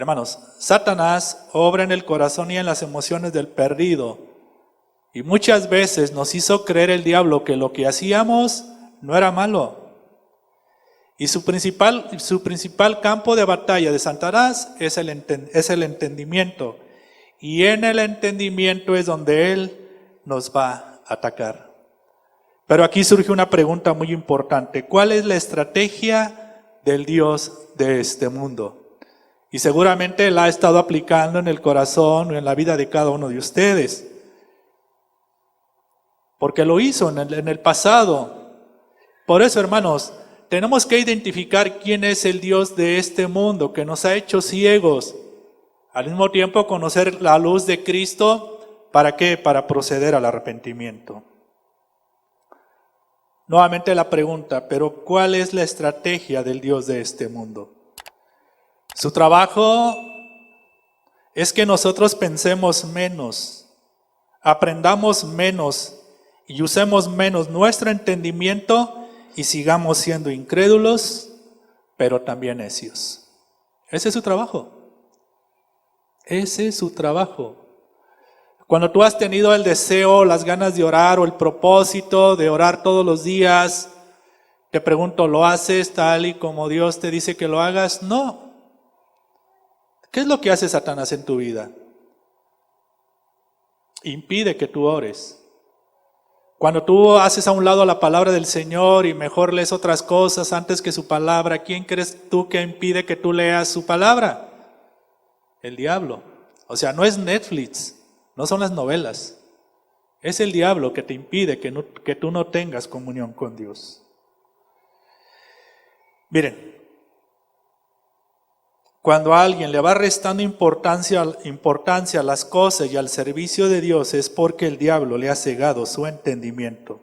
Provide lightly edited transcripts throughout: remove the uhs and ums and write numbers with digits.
Hermanos, Satanás obra en el corazón y en las emociones del perdido. Y muchas veces nos hizo creer el diablo que lo que hacíamos no era malo. Y su principal campo de batalla de Satanás es el entendimiento. Y en el entendimiento es donde él nos va a atacar. Pero aquí surge una pregunta muy importante. ¿Cuál es la estrategia del Dios de este mundo? Y seguramente la ha estado aplicando en el corazón o en la vida de cada uno de ustedes. Porque lo hizo en el pasado. Por eso, hermanos, tenemos que identificar quién es el Dios de este mundo que nos ha hecho ciegos. Al mismo tiempo conocer la luz de Cristo. ¿Para qué? Para proceder al arrepentimiento. Nuevamente la pregunta, pero ¿cuál es la estrategia del Dios de este mundo? Su trabajo es que nosotros pensemos menos, aprendamos menos y usemos menos nuestro entendimiento y sigamos siendo incrédulos, pero también necios. Ese es su trabajo. Ese es su trabajo. Cuando tú has tenido el deseo, las ganas de orar o el propósito de orar todos los días, te pregunto, ¿lo haces tal y como Dios te dice que lo hagas? No. ¿Qué es lo que hace Satanás en tu vida? Impide que tú ores. Cuando tú haces a un lado la palabra del Señor y mejor lees otras cosas antes que su palabra, ¿quién crees tú que impide que tú leas su palabra? El diablo. O sea, no es Netflix, no son las novelas. Es el diablo que te impide que tú no tengas comunión con Dios. Miren, cuando a alguien le va restando importancia a las cosas y al servicio de Dios es porque el diablo le ha cegado su entendimiento.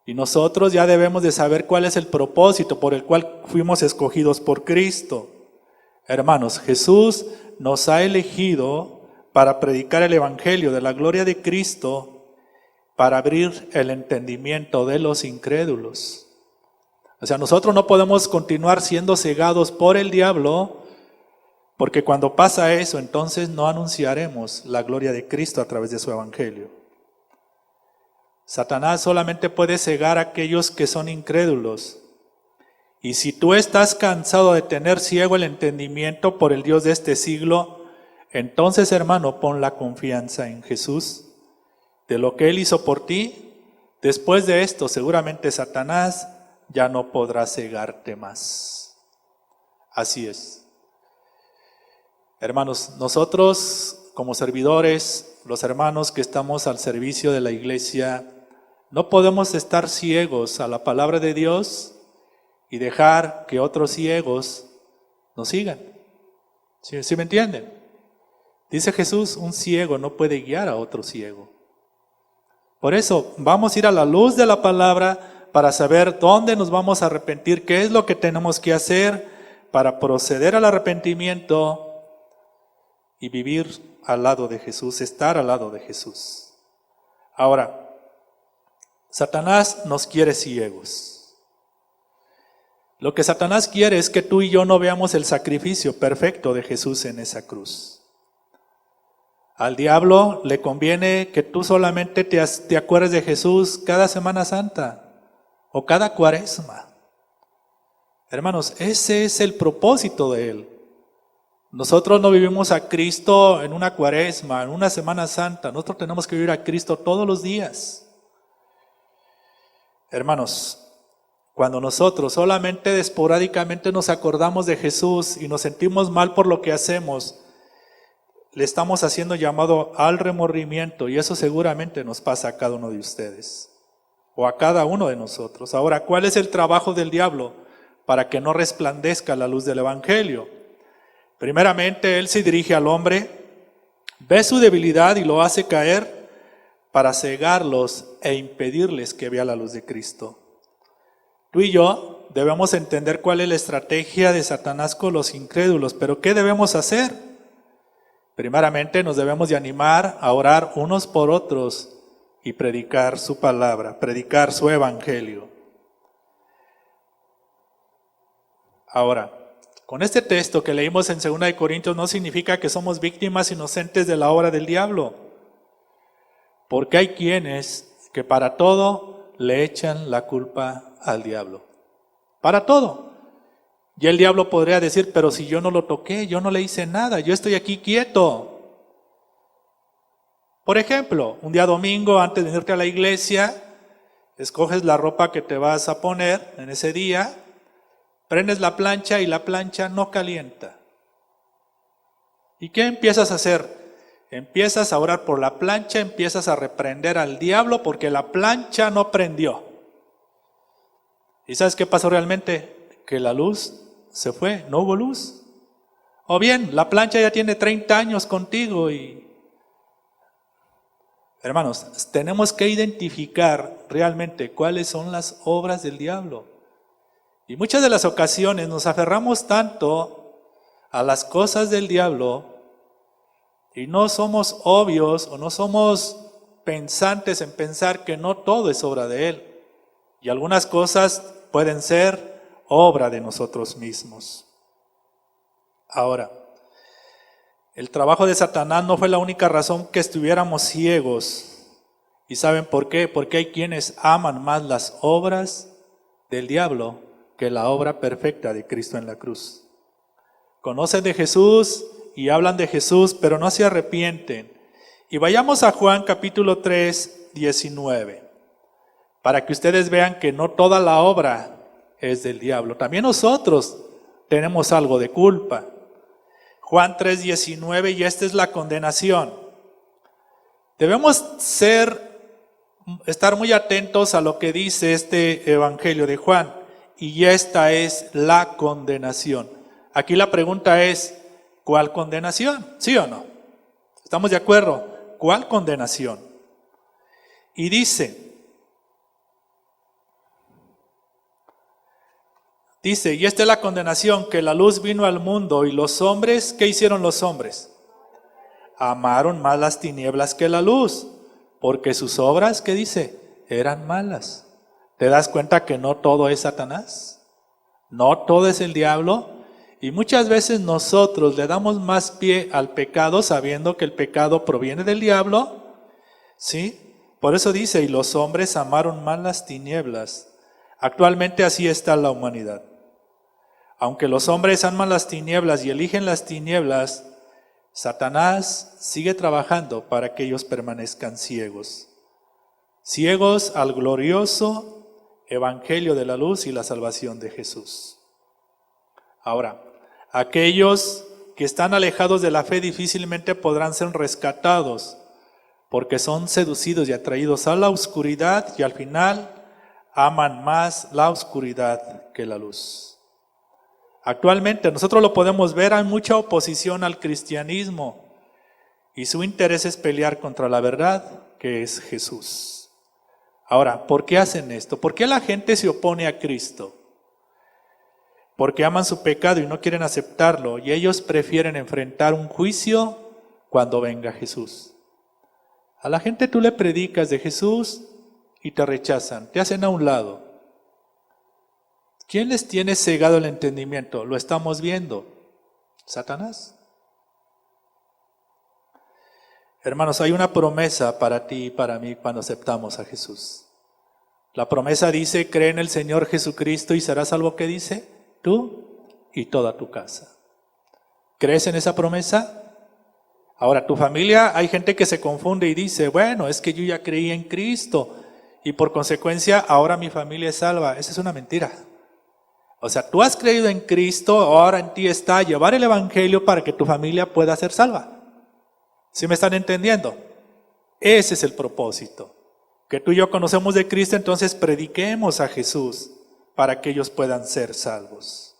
Y nosotros ya debemos de saber cuál es el propósito por el cual fuimos escogidos por Cristo. Hermanos, Jesús nos ha elegido para predicar el evangelio de la gloria de Cristo, para abrir el entendimiento de los incrédulos. O sea, nosotros no podemos continuar siendo cegados por el diablo, porque cuando pasa eso, entonces no anunciaremos la gloria de Cristo a través de su evangelio. Satanás solamente puede cegar a aquellos que son incrédulos. Y si tú estás cansado de tener ciego el entendimiento por el Dios de este siglo, entonces, hermano, pon la confianza en Jesús, de lo que Él hizo por ti. Después de esto, seguramente Satanás ya no podrá cegarte más. Así es. Hermanos, nosotros como servidores, los hermanos que estamos al servicio de la iglesia, no podemos estar ciegos a la palabra de Dios y dejar que otros ciegos nos sigan. ¿Sí me entienden? Dice Jesús, un ciego no puede guiar a otro ciego. Por eso vamos a ir a la luz de la palabra para saber dónde nos vamos a arrepentir, qué es lo que tenemos que hacer para proceder al arrepentimiento y vivir al lado de Jesús, estar al lado de Jesús. Ahora, Satanás nos quiere ciegos. Lo que Satanás quiere es que tú y yo no veamos el sacrificio perfecto de Jesús en esa cruz. Al diablo le conviene que tú solamente te acuerdes de Jesús cada Semana Santa o cada Cuaresma. Hermanos, ese es el propósito de él. Nosotros no vivimos a Cristo en una Cuaresma, en una Semana Santa. Nosotros tenemos que vivir a Cristo todos los días. Hermanos, cuando nosotros solamente esporádicamente nos acordamos de Jesús y nos sentimos mal por lo que hacemos, le estamos haciendo llamado al remordimiento, y eso seguramente nos pasa a cada uno de ustedes o a cada uno de nosotros. Ahora, ¿cuál es el trabajo del diablo para que no resplandezca la luz del evangelio? Primeramente, él se dirige al hombre, ve su debilidad y lo hace caer para cegarlos e impedirles que vea la luz de Cristo. Tú y yo debemos entender cuál es la estrategia de Satanás con los incrédulos, pero ¿qué debemos hacer? Primeramente nos debemos de animar a orar unos por otros y predicar su palabra, predicar su evangelio. Ahora, Con este texto que leímos en 2 Corintios no significa que somos víctimas inocentes de la obra del diablo, porque hay quienes que para todo le echan la culpa al diablo. Para todo. Y el diablo podría decir, pero si yo no lo toqué, yo no le hice nada, yo estoy aquí quieto. Por ejemplo, un día domingo antes de irte a la iglesia, escoges la ropa que te vas a poner en ese día, prendes la plancha y la plancha no calienta. ¿Y qué empiezas a hacer? Empiezas a orar por la plancha, empiezas a reprender al diablo porque la plancha no prendió. ¿Y sabes qué pasó realmente? Que la luz se fue, no hubo luz. O bien, la plancha ya tiene 30 años contigo y... Hermanos, tenemos que identificar realmente cuáles son las obras del diablo. Y muchas de las ocasiones nos aferramos tanto a las cosas del diablo y no somos obvios o no somos pensantes en pensar que no todo es obra de él. Y algunas cosas pueden ser obra de nosotros mismos. Ahora, el trabajo de Satanás no fue la única razón que estuviéramos ciegos. ¿Y saben por qué? Porque hay quienes aman más las obras del diablo que la obra perfecta de Cristo en la cruz. Conocen de Jesús y hablan de Jesús, pero no se arrepienten. Y vayamos a Juan capítulo 3, 19, para que ustedes vean que no toda la obra es del diablo. También nosotros tenemos algo de culpa. Juan 3, 19, y esta es la condenación. Debemos estar muy atentos a lo que dice este evangelio de Juan, y esta es la condenación. Aquí la pregunta es, ¿cuál condenación? ¿Sí o no? ¿Estamos de acuerdo? ¿Cuál condenación? Y dice, y esta es la condenación, que la luz vino al mundo y los hombres, ¿qué hicieron los hombres? Amaron más las tinieblas que la luz, porque sus obras, ¿qué dice? Eran malas. ¿Te das cuenta que no todo es Satanás? No todo es el diablo. Y muchas veces nosotros le damos más pie al pecado sabiendo que el pecado proviene del diablo. ¿Sí? Por eso dice, y los hombres amaron más las tinieblas. Actualmente así está la humanidad. Aunque los hombres aman las tinieblas y eligen las tinieblas, Satanás sigue trabajando para que ellos permanezcan ciegos. Ciegos al glorioso evangelio de la luz y la salvación de Jesús. Ahora, aquellos que están alejados de la fe difícilmente podrán ser rescatados, porque son seducidos y atraídos a la oscuridad y al final aman más la oscuridad que la luz. Actualmente nosotros lo podemos ver, hay mucha oposición al cristianismo y su interés es pelear contra la verdad que es Jesús. Ahora, ¿por qué hacen esto? ¿Por qué la gente se opone a Cristo? Porque aman su pecado y no quieren aceptarlo y ellos prefieren enfrentar un juicio cuando venga Jesús. A la gente tú le predicas de Jesús y te rechazan, te hacen a un lado. ¿Quién les tiene cegado el entendimiento? Lo estamos viendo. Satanás. Hermanos, hay una promesa para ti y para mí cuando aceptamos a Jesús. La promesa dice, cree en el Señor Jesucristo y serás salvo. ¿Qué dice? Tú y toda tu casa. ¿Crees en esa promesa? Ahora, tu familia, hay gente que se confunde y dice, bueno, es que yo ya creí en Cristo y por consecuencia ahora mi familia es salva. Esa es una mentira. O sea, tú has creído en Cristo, ahora en ti está llevar el evangelio para que tu familia pueda ser salva. ¿Sí me están entendiendo? Ese es el propósito. Que tú y yo conocemos de Cristo, entonces prediquemos a Jesús para que ellos puedan ser salvos.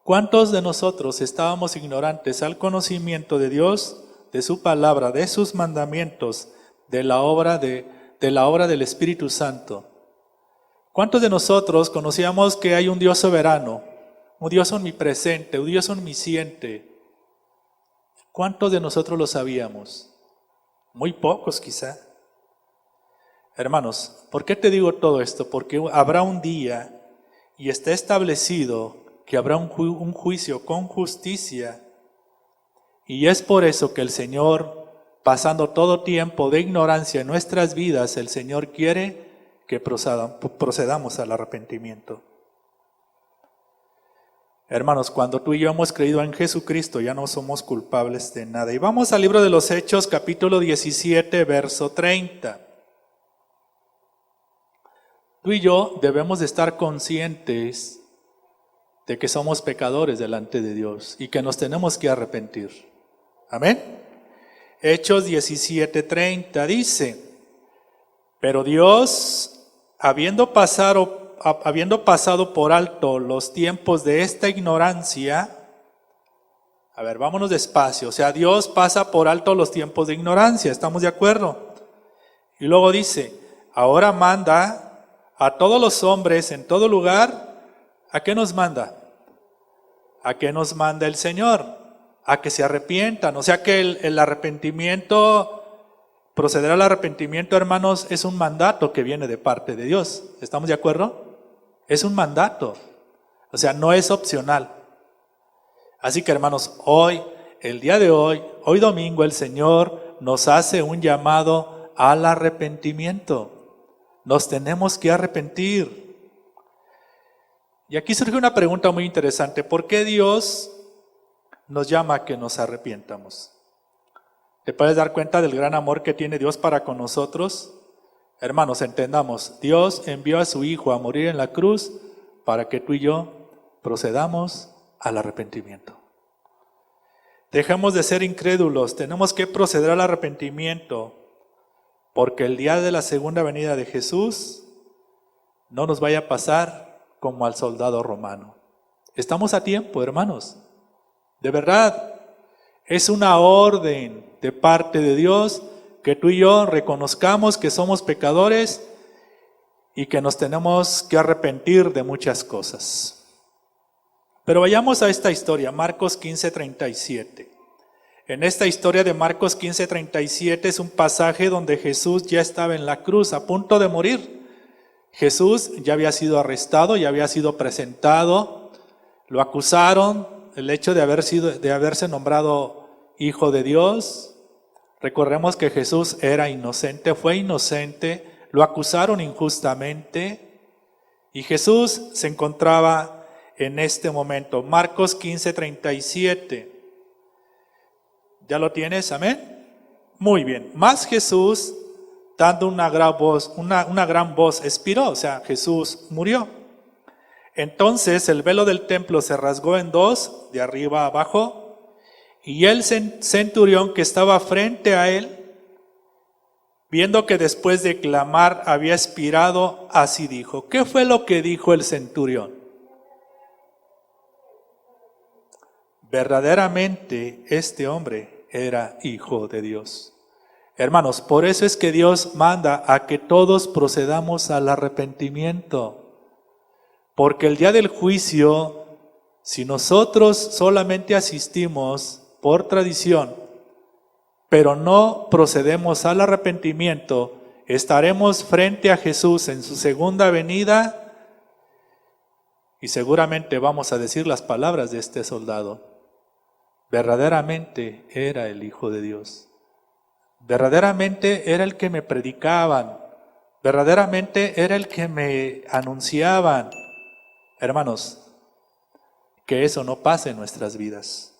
¿Cuántos de nosotros estábamos ignorantes al conocimiento de Dios, de su palabra, de sus mandamientos, de la obra del Espíritu Santo? ¿Cuántos de nosotros conocíamos que hay un Dios soberano, un Dios omnipresente, un Dios omnisciente? ¿Cuántos de nosotros lo sabíamos? Muy pocos quizá. Hermanos, ¿por qué te digo todo esto? Porque habrá un día y está establecido que habrá un juicio con justicia. Y es por eso que el Señor, pasando todo tiempo de ignorancia en nuestras vidas, el Señor quiere que procedamos al arrepentimiento. Hermanos, cuando tú y yo hemos creído en Jesucristo, ya no somos culpables de nada. Y vamos al libro de los Hechos, capítulo 17, verso 30. Tú y yo debemos de estar conscientes de que somos pecadores delante de Dios y que nos tenemos que arrepentir. Amén. Hechos 17:30 dice: pero Dios, habiendo pasado por alto los tiempos de esta ignorancia, a ver, vámonos despacio, o sea, Dios pasa por alto los tiempos de ignorancia, ¿estamos de acuerdo? Y luego dice: ahora manda a todos los hombres en todo lugar. ¿A qué nos manda? ¿A qué nos manda el Señor? A que se arrepientan. O sea que el arrepentimiento, proceder al arrepentimiento, hermanos, es un mandato que viene de parte de Dios. ¿Estamos de acuerdo? Es un mandato. O sea, no es opcional. Así que, hermanos, el día de hoy domingo, el Señor nos hace un llamado al arrepentimiento. Nos tenemos que arrepentir. Y aquí surge una pregunta muy interesante. ¿Por qué Dios nos llama a que nos arrepientamos? ¿Te puedes dar cuenta del gran amor que tiene Dios para con nosotros? Hermanos, entendamos, Dios envió a su Hijo a morir en la cruz para que tú y yo procedamos al arrepentimiento. Dejemos de ser incrédulos, tenemos que proceder al arrepentimiento, porque el día de la segunda venida de Jesús no nos vaya a pasar como al soldado romano. Estamos a tiempo, hermanos. De verdad, es una orden de parte de Dios que tú y yo reconozcamos que somos pecadores y que nos tenemos que arrepentir de muchas cosas. Pero vayamos a esta historia, Marcos 15:37. En esta historia de Marcos 15:37 es un pasaje donde Jesús ya estaba en la cruz, a punto de morir. Jesús ya había sido arrestado, ya había sido presentado, lo acusaron, el hecho de haberse nombrado Hijo de Dios. Recordemos que Jesús era inocente, fue inocente, lo acusaron injustamente y Jesús se encontraba en este momento. Marcos 15:37. ¿Ya lo tienes? Amén. Muy bien. Más Jesús, dando una gran voz, expiró, o sea, Jesús murió. Entonces el velo del templo se rasgó en dos, de arriba a abajo, y el centurión que estaba frente a él, viendo que después de clamar había expirado, así dijo. ¿Qué fue lo que dijo el centurión? Verdaderamente este hombre era hijo de Dios. Hermanos, por eso es que Dios manda a que todos procedamos al arrepentimiento. Porque el día del juicio, si nosotros solamente asistimos por tradición, pero no procedemos al arrepentimiento, estaremos frente a Jesús en su segunda venida y seguramente vamos a decir las palabras de este soldado. Verdaderamente era el Hijo de Dios. Verdaderamente era el que me predicaban. Verdaderamente era el que me anunciaban. Hermanos, que eso no pase en nuestras vidas.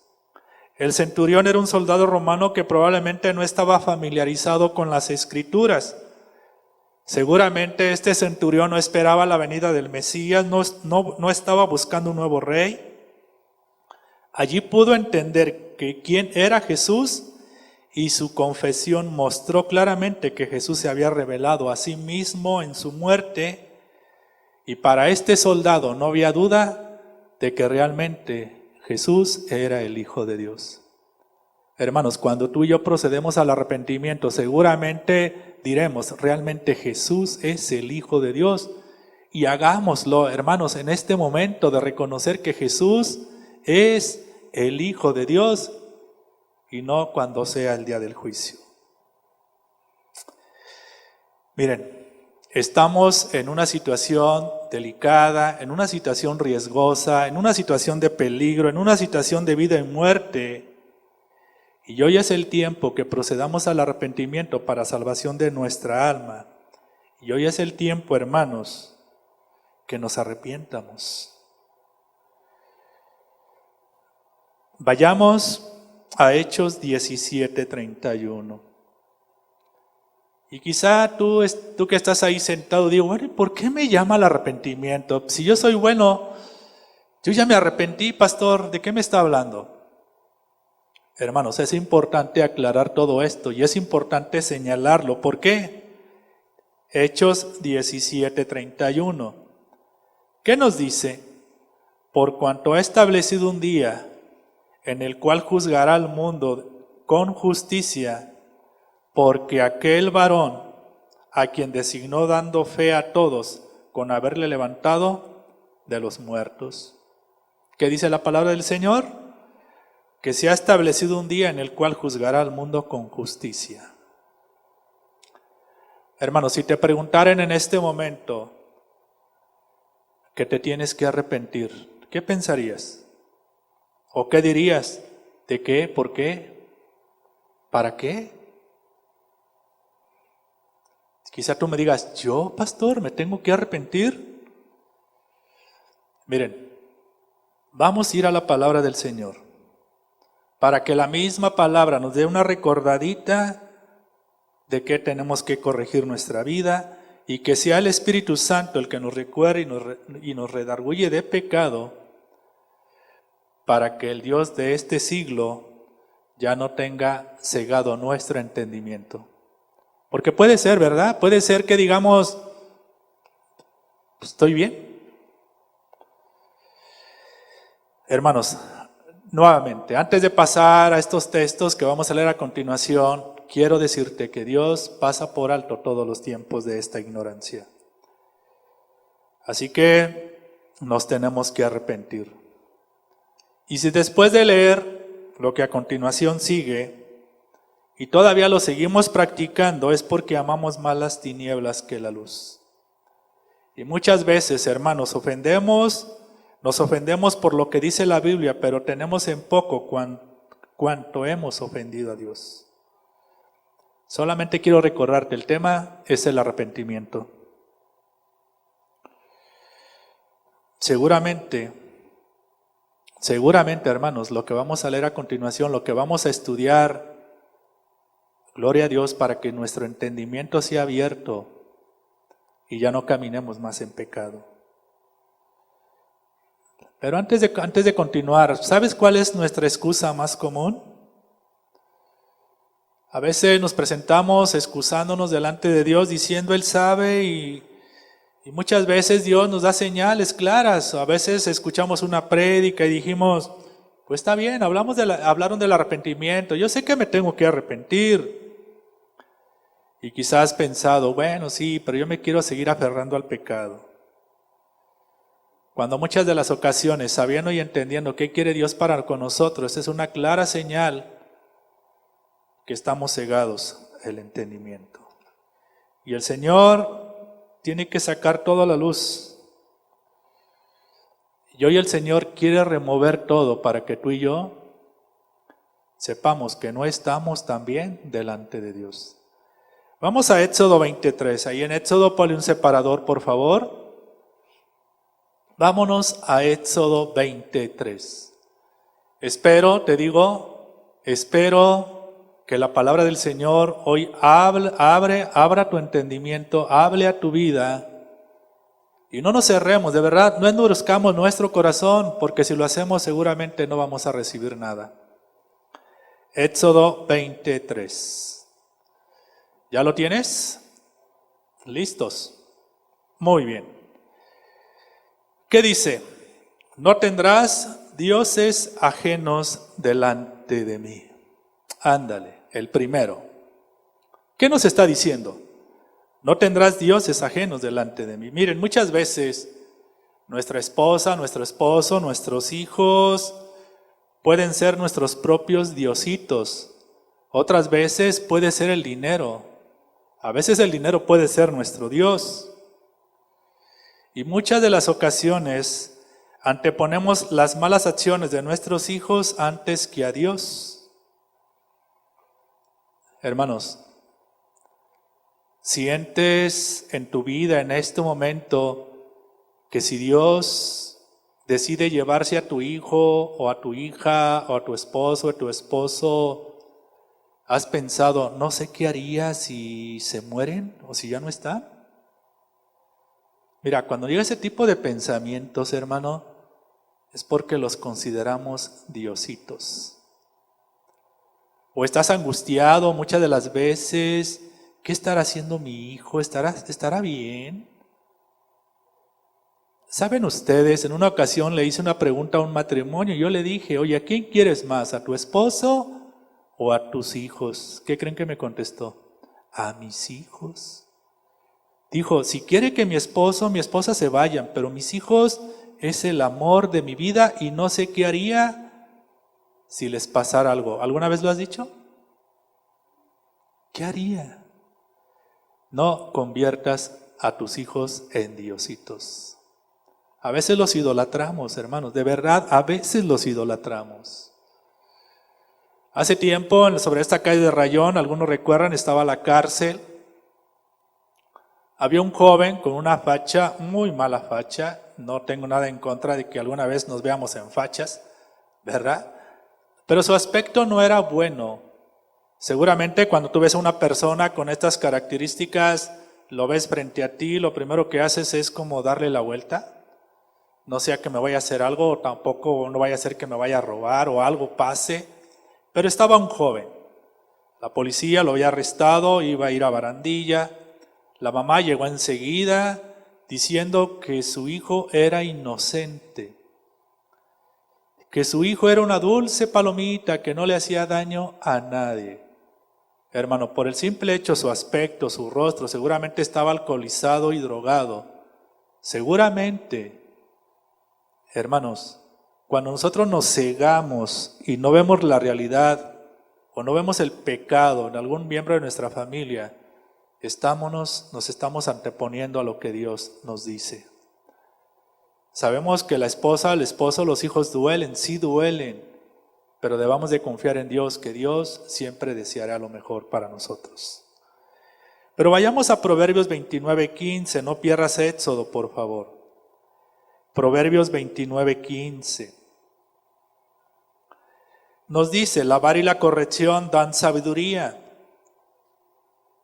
El centurión era un soldado romano que probablemente no estaba familiarizado con las Escrituras. Seguramente este centurión no esperaba la venida del Mesías, no estaba buscando un nuevo rey. Allí pudo entender que quién era Jesús y su confesión mostró claramente que Jesús se había revelado a sí mismo en su muerte. Y para este soldado no había duda de que realmente Jesús era el Hijo de Dios. Hermanos, cuando tú y yo procedemos al arrepentimiento, seguramente diremos, realmente Jesús es el Hijo de Dios. Y hagámoslo, hermanos, en este momento de reconocer que Jesús es el Hijo de Dios y no cuando sea el día del juicio. Miren, estamos en una situación delicada, en una situación riesgosa, en una situación de peligro, en una situación de vida y muerte. Y hoy es el tiempo que procedamos al arrepentimiento para salvación de nuestra alma. Y hoy es el tiempo, hermanos, que nos arrepientamos. Vayamos a Hechos 17:31. Y quizá tú que estás ahí sentado, digo, bueno, ¿por qué me llama al arrepentimiento? Si yo soy bueno, yo ya me arrepentí, pastor, ¿de qué me está hablando? Hermanos, es importante aclarar todo esto y es importante señalarlo. ¿Por qué? Hechos 17:31. ¿Qué nos dice? Por cuanto ha establecido un día en el cual juzgará al mundo con justicia, porque aquel varón a quien designó dando fe a todos con haberle levantado de los muertos. ¿Qué dice la palabra del Señor? Que se ha establecido un día en el cual juzgará al mundo con justicia. Hermanos, si te preguntaran en este momento que te tienes que arrepentir, ¿qué pensarías? ¿O qué dirías? ¿De qué? ¿Por qué? ¿Para qué? Quizá tú me digas, ¿yo, pastor, me tengo que arrepentir? Miren, vamos a ir a la palabra del Señor, para que la misma palabra nos dé una recordadita de que tenemos que corregir nuestra vida y que sea el Espíritu Santo el que nos recuerde y nos redarguye de pecado, para que el Dios de este siglo ya no tenga cegado nuestro entendimiento. Porque puede ser, ¿verdad? Puede ser que digamos, pues estoy bien. Hermanos, nuevamente, antes de pasar a estos textos que vamos a leer a continuación, quiero decirte que Dios pasa por alto todos los tiempos de esta ignorancia. Así que nos tenemos que arrepentir. Y si después de leer lo que a continuación sigue, y todavía lo seguimos practicando, es porque amamos más las tinieblas que la luz. Y muchas veces, hermanos, nos ofendemos por lo que dice la Biblia, pero tenemos en poco cuanto hemos ofendido a Dios. Solamente quiero recordarte, el tema es el arrepentimiento. Seguramente, hermanos, lo que vamos a leer a continuación, lo que vamos a estudiar, gloria a Dios para que nuestro entendimiento sea abierto y ya no caminemos más en pecado. Pero antes de continuar, ¿sabes cuál es nuestra excusa más común? A veces nos presentamos excusándonos delante de Dios diciendo Él sabe y muchas veces Dios nos da señales claras. A veces escuchamos una prédica y dijimos, pues está bien, hablaron del arrepentimiento, yo sé que me tengo que arrepentir. Y quizás has pensado, bueno, sí, pero yo me quiero seguir aferrando al pecado. Cuando muchas de las ocasiones, sabiendo y entendiendo qué quiere Dios para con nosotros, es una clara señal que estamos cegados el entendimiento. Y el Señor tiene que sacar toda la luz. Y hoy el Señor quiere remover todo para que tú y yo sepamos que no estamos tan bien delante de Dios. Vamos a Éxodo 23. Ahí en Éxodo ponle un separador, por favor. Vámonos a Éxodo 23. Espero que la palabra del Señor hoy abra tu entendimiento, hable a tu vida. Y no nos cerremos, de verdad, no endurezcamos nuestro corazón, porque si lo hacemos seguramente no vamos a recibir nada. Éxodo 23. ¿Ya lo tienes? ¿Listos? Muy bien. ¿Qué dice? No tendrás dioses ajenos delante de mí. Ándale, el primero. ¿Qué nos está diciendo? No tendrás dioses ajenos delante de mí. Miren, muchas veces nuestra esposa, nuestro esposo, nuestros hijos pueden ser nuestros propios diositos. Otras veces puede ser el dinero. A veces el dinero puede ser nuestro Dios. Y muchas de las ocasiones anteponemos las malas acciones de nuestros hijos antes que a Dios. Hermanos, ¿sientes en tu vida en este momento que si Dios decide llevarse a tu hijo o a tu hija o a tu esposo o a tu esposo, has pensado, no sé qué haría si se mueren o si ya no están? Mira, cuando llega ese tipo de pensamientos, hermano, es porque los consideramos diositos. O estás angustiado muchas de las veces, ¿qué estará haciendo mi hijo? ¿Estará bien? ¿Saben ustedes? En una ocasión le hice una pregunta a un matrimonio. Yo le dije, oye, ¿a quién quieres más? ¿A tu esposo o a tus hijos? ¿Qué creen que me contestó? A mis hijos. Dijo, si quiere que mi esposo, mi esposa se vayan, pero mis hijos es el amor de mi vida y no sé qué haría si les pasara algo. ¿Alguna vez lo has dicho? ¿Qué haría? No conviertas a tus hijos en diositos. A veces los idolatramos, hermanos, de verdad, a veces los idolatramos. Hace tiempo, sobre esta calle de Rayón, algunos recuerdan, estaba la cárcel. Había un joven con una facha, muy mala facha. No tengo nada en contra de que alguna vez nos veamos en fachas, ¿verdad? Pero su aspecto no era bueno. Seguramente cuando tú ves a una persona con estas características, lo ves frente a ti, lo primero que haces es como darle la vuelta. No sea que me vaya a hacer algo, o tampoco no vaya a ser que me vaya a robar o algo pase. Pero estaba un joven. La policía lo había arrestado, iba a ir a Barandilla. La mamá llegó enseguida diciendo que su hijo era inocente, que su hijo era una dulce palomita que no le hacía daño a nadie. Hermano, por el simple hecho, su aspecto, su rostro, seguramente estaba alcoholizado y drogado. Seguramente, hermanos, cuando nosotros nos cegamos y no vemos la realidad o no vemos el pecado en algún miembro de nuestra familia, nos estamos anteponiendo a lo que Dios nos dice. Sabemos que la esposa, el esposo, los hijos duelen, sí duelen, pero debamos de confiar en Dios, que Dios siempre deseará lo mejor para nosotros. Pero vayamos a Proverbios 29:15, no pierdas Éxodo, por favor. Proverbios 29:15. Nos dice, la vara y la corrección dan sabiduría.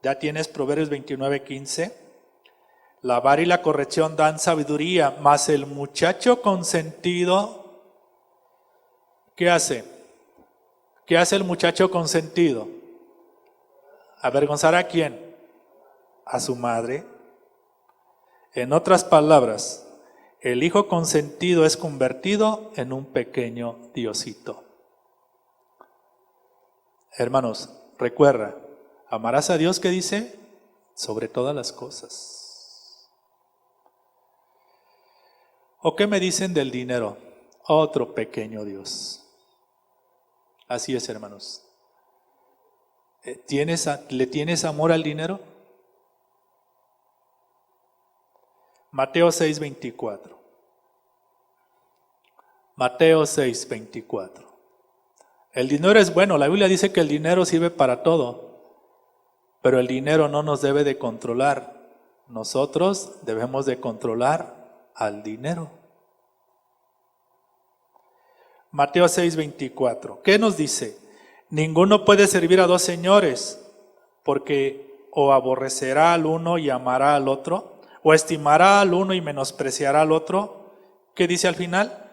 ¿Ya tienes Proverbios 29:15? La vara y la corrección dan sabiduría, mas el muchacho consentido, ¿qué hace? ¿Qué hace el muchacho consentido? ¿Avergonzar a quién? A su madre. En otras palabras, el hijo consentido es convertido en un pequeño diosito. Hermanos, recuerda, amarás a Dios, ¿qué dice? Sobre todas las cosas. ¿O qué me dicen del dinero? Otro pequeño Dios. Así es, hermanos. ¿Le tienes amor al dinero? Mateo 6:24. Mateo 6:24. El dinero es bueno. La Biblia dice que el dinero sirve para todo. Pero el dinero no nos debe de controlar. Nosotros debemos de controlar al dinero. Mateo 6:24. ¿Qué nos dice? Ninguno puede servir a dos señores, porque o aborrecerá al uno y amará al otro, o estimará al uno y menospreciará al otro. ¿Qué dice al final?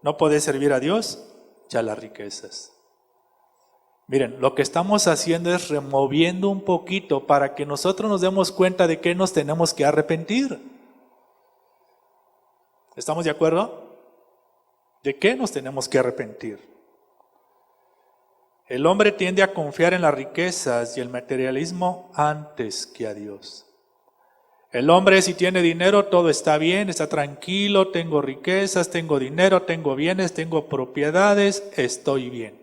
No puede servir a Dios y a las riquezas. Miren, lo que estamos haciendo es removiendo un poquito para que nosotros nos demos cuenta de que nos tenemos que arrepentir. ¿Estamos de acuerdo? ¿De qué nos tenemos que arrepentir? El hombre tiende a confiar en las riquezas y el materialismo antes que a Dios. El hombre, si tiene dinero, todo está bien, está tranquilo, tengo riquezas, tengo dinero, tengo bienes, tengo propiedades, estoy bien.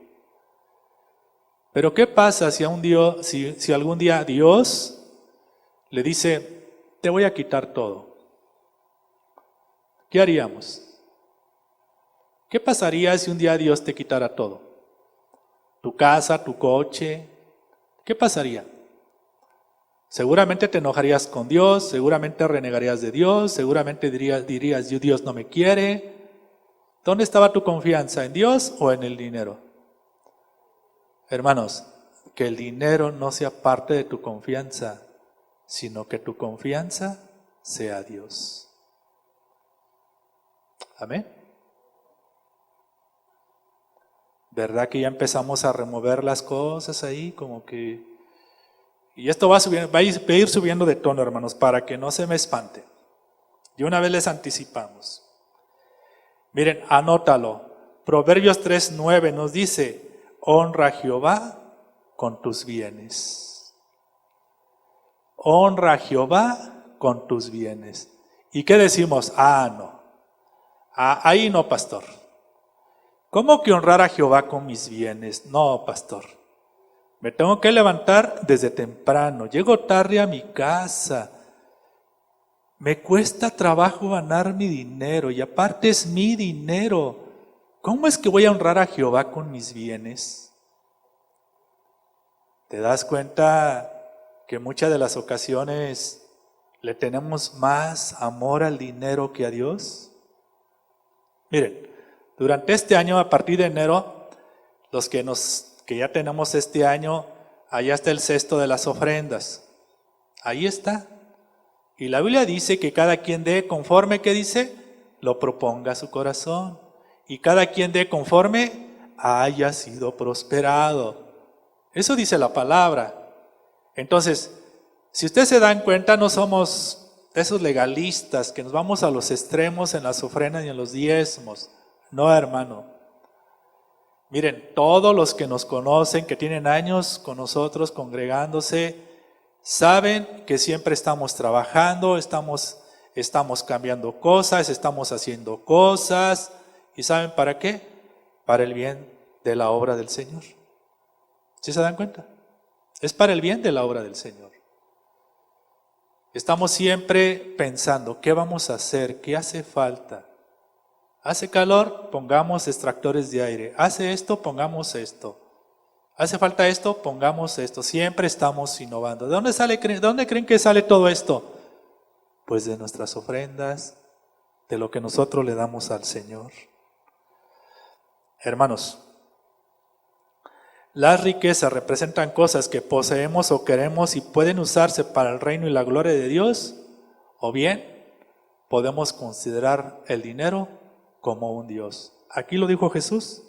Pero ¿qué pasa si algún día Dios le dice, te voy a quitar todo. ¿Qué haríamos? ¿Qué pasaría si un día Dios te quitara todo? Tu casa, tu coche, ¿qué pasaría? Seguramente te enojarías con Dios, seguramente renegarías de Dios, seguramente dirías, Dios no me quiere. ¿Dónde estaba tu confianza? ¿En Dios o en el dinero? Hermanos, que el dinero no sea parte de tu confianza, sino que tu confianza sea Dios. Amén. ¿Verdad que ya empezamos a remover las cosas ahí? Como que... Y esto va a ir subiendo de tono, hermanos, para que no se me espante. Y una vez les anticipamos. Miren, anótalo. Proverbios 3:9 nos dice, honra a Jehová con tus bienes. Honra a Jehová con tus bienes. ¿Y qué decimos? No. Ahí no, pastor. ¿Cómo que honrar a Jehová con mis bienes? No, pastor. Me tengo que levantar desde temprano. Llego tarde a mi casa. Me cuesta trabajo ganar mi dinero y aparte es mi dinero. ¿Cómo es que voy a honrar a Jehová con mis bienes? ¿Te das cuenta que muchas de las ocasiones le tenemos más amor al dinero que a Dios? Miren, durante este año, a partir de enero, los que ya tenemos este año, allá está el cesto de las ofrendas. Ahí está. Y la Biblia dice que cada quien dé conforme, ¿qué dice? Lo proponga a su corazón. Y cada quien dé conforme haya sido prosperado. Eso dice la palabra. Entonces, si ustedes se dan cuenta, no somos esos legalistas que nos vamos a los extremos en las ofrendas y en los diezmos. No, hermano. Miren, todos los que nos conocen, que tienen años con nosotros congregándose, saben que siempre estamos trabajando, estamos cambiando cosas, estamos haciendo cosas. ¿Y saben para qué? Para el bien de la obra del Señor. ¿Sí se dan cuenta? Es para el bien de la obra del Señor. Estamos siempre pensando, ¿qué vamos a hacer? ¿Qué hace falta? Hace calor, pongamos extractores de aire. Hace esto, pongamos esto. Hace falta esto, pongamos esto. Siempre estamos innovando. ¿De dónde creen que sale todo esto? Pues de nuestras ofrendas, de lo que nosotros le damos al Señor. Hermanos, las riquezas representan cosas que poseemos o queremos y pueden usarse para el reino y la gloria de Dios, o bien podemos considerar el dinero como un Dios. Aquí lo dijo Jesús.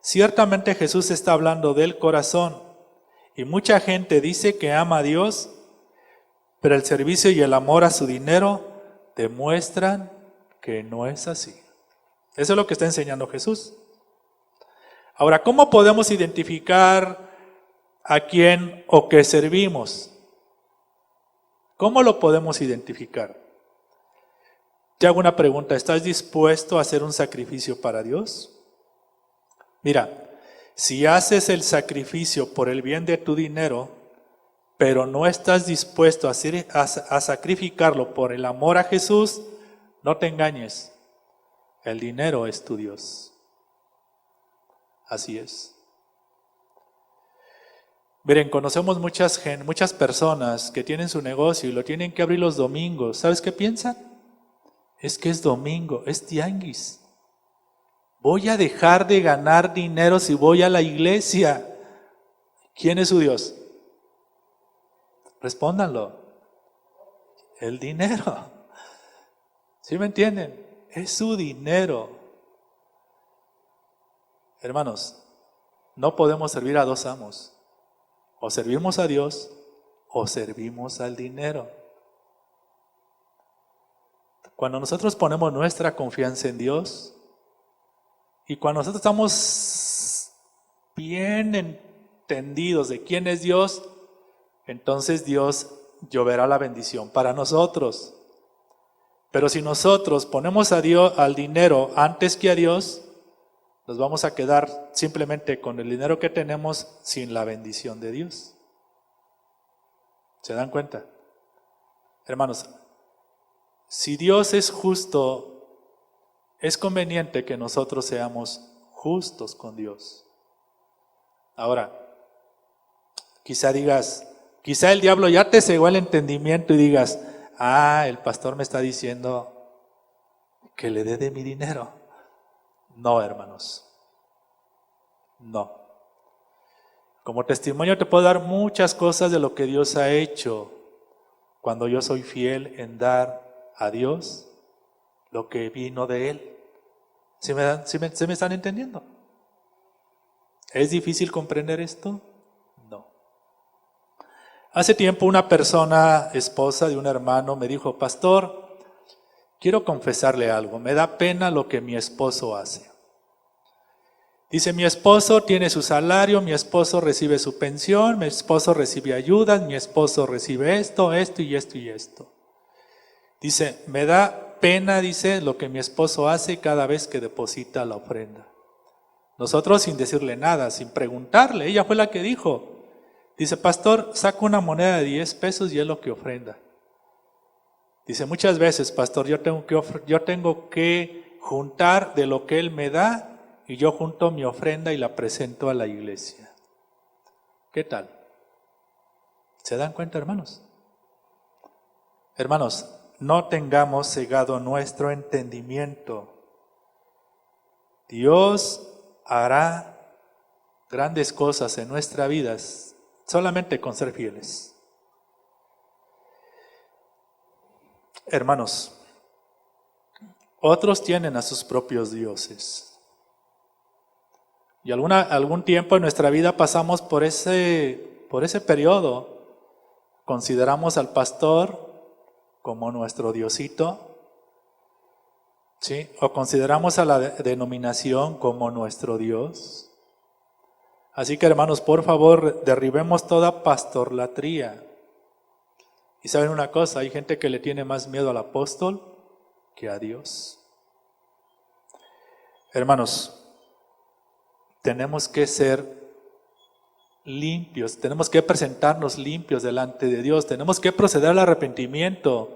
Ciertamente Jesús está hablando del corazón y mucha gente dice que ama a Dios, pero el servicio y el amor a su dinero demuestran que no es así. Eso es lo que está enseñando Jesús. Ahora, ¿cómo podemos identificar a quién o qué servimos? ¿Cómo lo podemos identificar? Te hago una pregunta, ¿estás dispuesto a hacer un sacrificio para Dios? Mira, si haces el sacrificio por el bien de tu dinero, pero no estás dispuesto a sacrificarlo por el amor a Jesús, no te engañes, el dinero es tu Dios. Así es. Miren, conocemos muchas personas que tienen su negocio y lo tienen que abrir los domingos. ¿Sabes qué piensan? Es que es domingo, es tianguis. Voy a dejar de ganar dinero si voy a la iglesia. ¿Quién es su Dios? Respóndanlo. El dinero. ¿Sí me entienden? Es su dinero. Hermanos, no podemos servir a dos amos. O servimos a Dios o servimos al dinero. Cuando nosotros ponemos nuestra confianza en Dios y cuando nosotros estamos bien entendidos de quién es Dios, entonces Dios lloverá la bendición para nosotros. Pero si nosotros ponemos a Dios, al dinero antes que a Dios, nos vamos a quedar simplemente con el dinero que tenemos sin la bendición de Dios. ¿Se dan cuenta? Hermanos, si Dios es justo, es conveniente que nosotros seamos justos con Dios. Ahora, quizá el diablo ya te cegó el entendimiento y digas, el pastor me está diciendo que le dé de mi dinero. No, hermanos, no. Como testimonio te puedo dar muchas cosas de lo que Dios ha hecho cuando yo soy fiel en dar a Dios lo que vino de Él. ¿Se me están entendiendo? ¿Es difícil comprender esto? No. Hace tiempo una persona, esposa de un hermano, me dijo, pastor, quiero confesarle algo, me da pena lo que mi esposo hace. Dice, mi esposo tiene su salario, mi esposo recibe su pensión, mi esposo recibe ayudas, mi esposo recibe esto y esto. Dice, me da pena, dice, lo que mi esposo hace cada vez que deposita la ofrenda. Nosotros sin decirle nada, sin preguntarle, ella fue la que dijo. Dice, pastor, saco una moneda de 10 pesos y es lo que ofrenda. Dice, muchas veces, pastor, yo tengo que juntar de lo que él me da y yo junto mi ofrenda y la presento a la iglesia. ¿Qué tal? ¿Se dan cuenta, hermanos? Hermanos, no tengamos cegado nuestro entendimiento. Dios hará grandes cosas en nuestras vidas solamente con ser fieles. Hermanos, otros tienen a sus propios dioses. Y algún tiempo en nuestra vida pasamos por ese periodo. Consideramos al pastor como nuestro diosito, ¿sí? O consideramos a la denominación como nuestro Dios. Así que, hermanos, por favor, derribemos toda pastorlatría. Y saben una cosa, hay gente que le tiene más miedo al apóstol que a Dios. Hermanos, tenemos que ser limpios, tenemos que presentarnos limpios delante de Dios, tenemos que proceder al arrepentimiento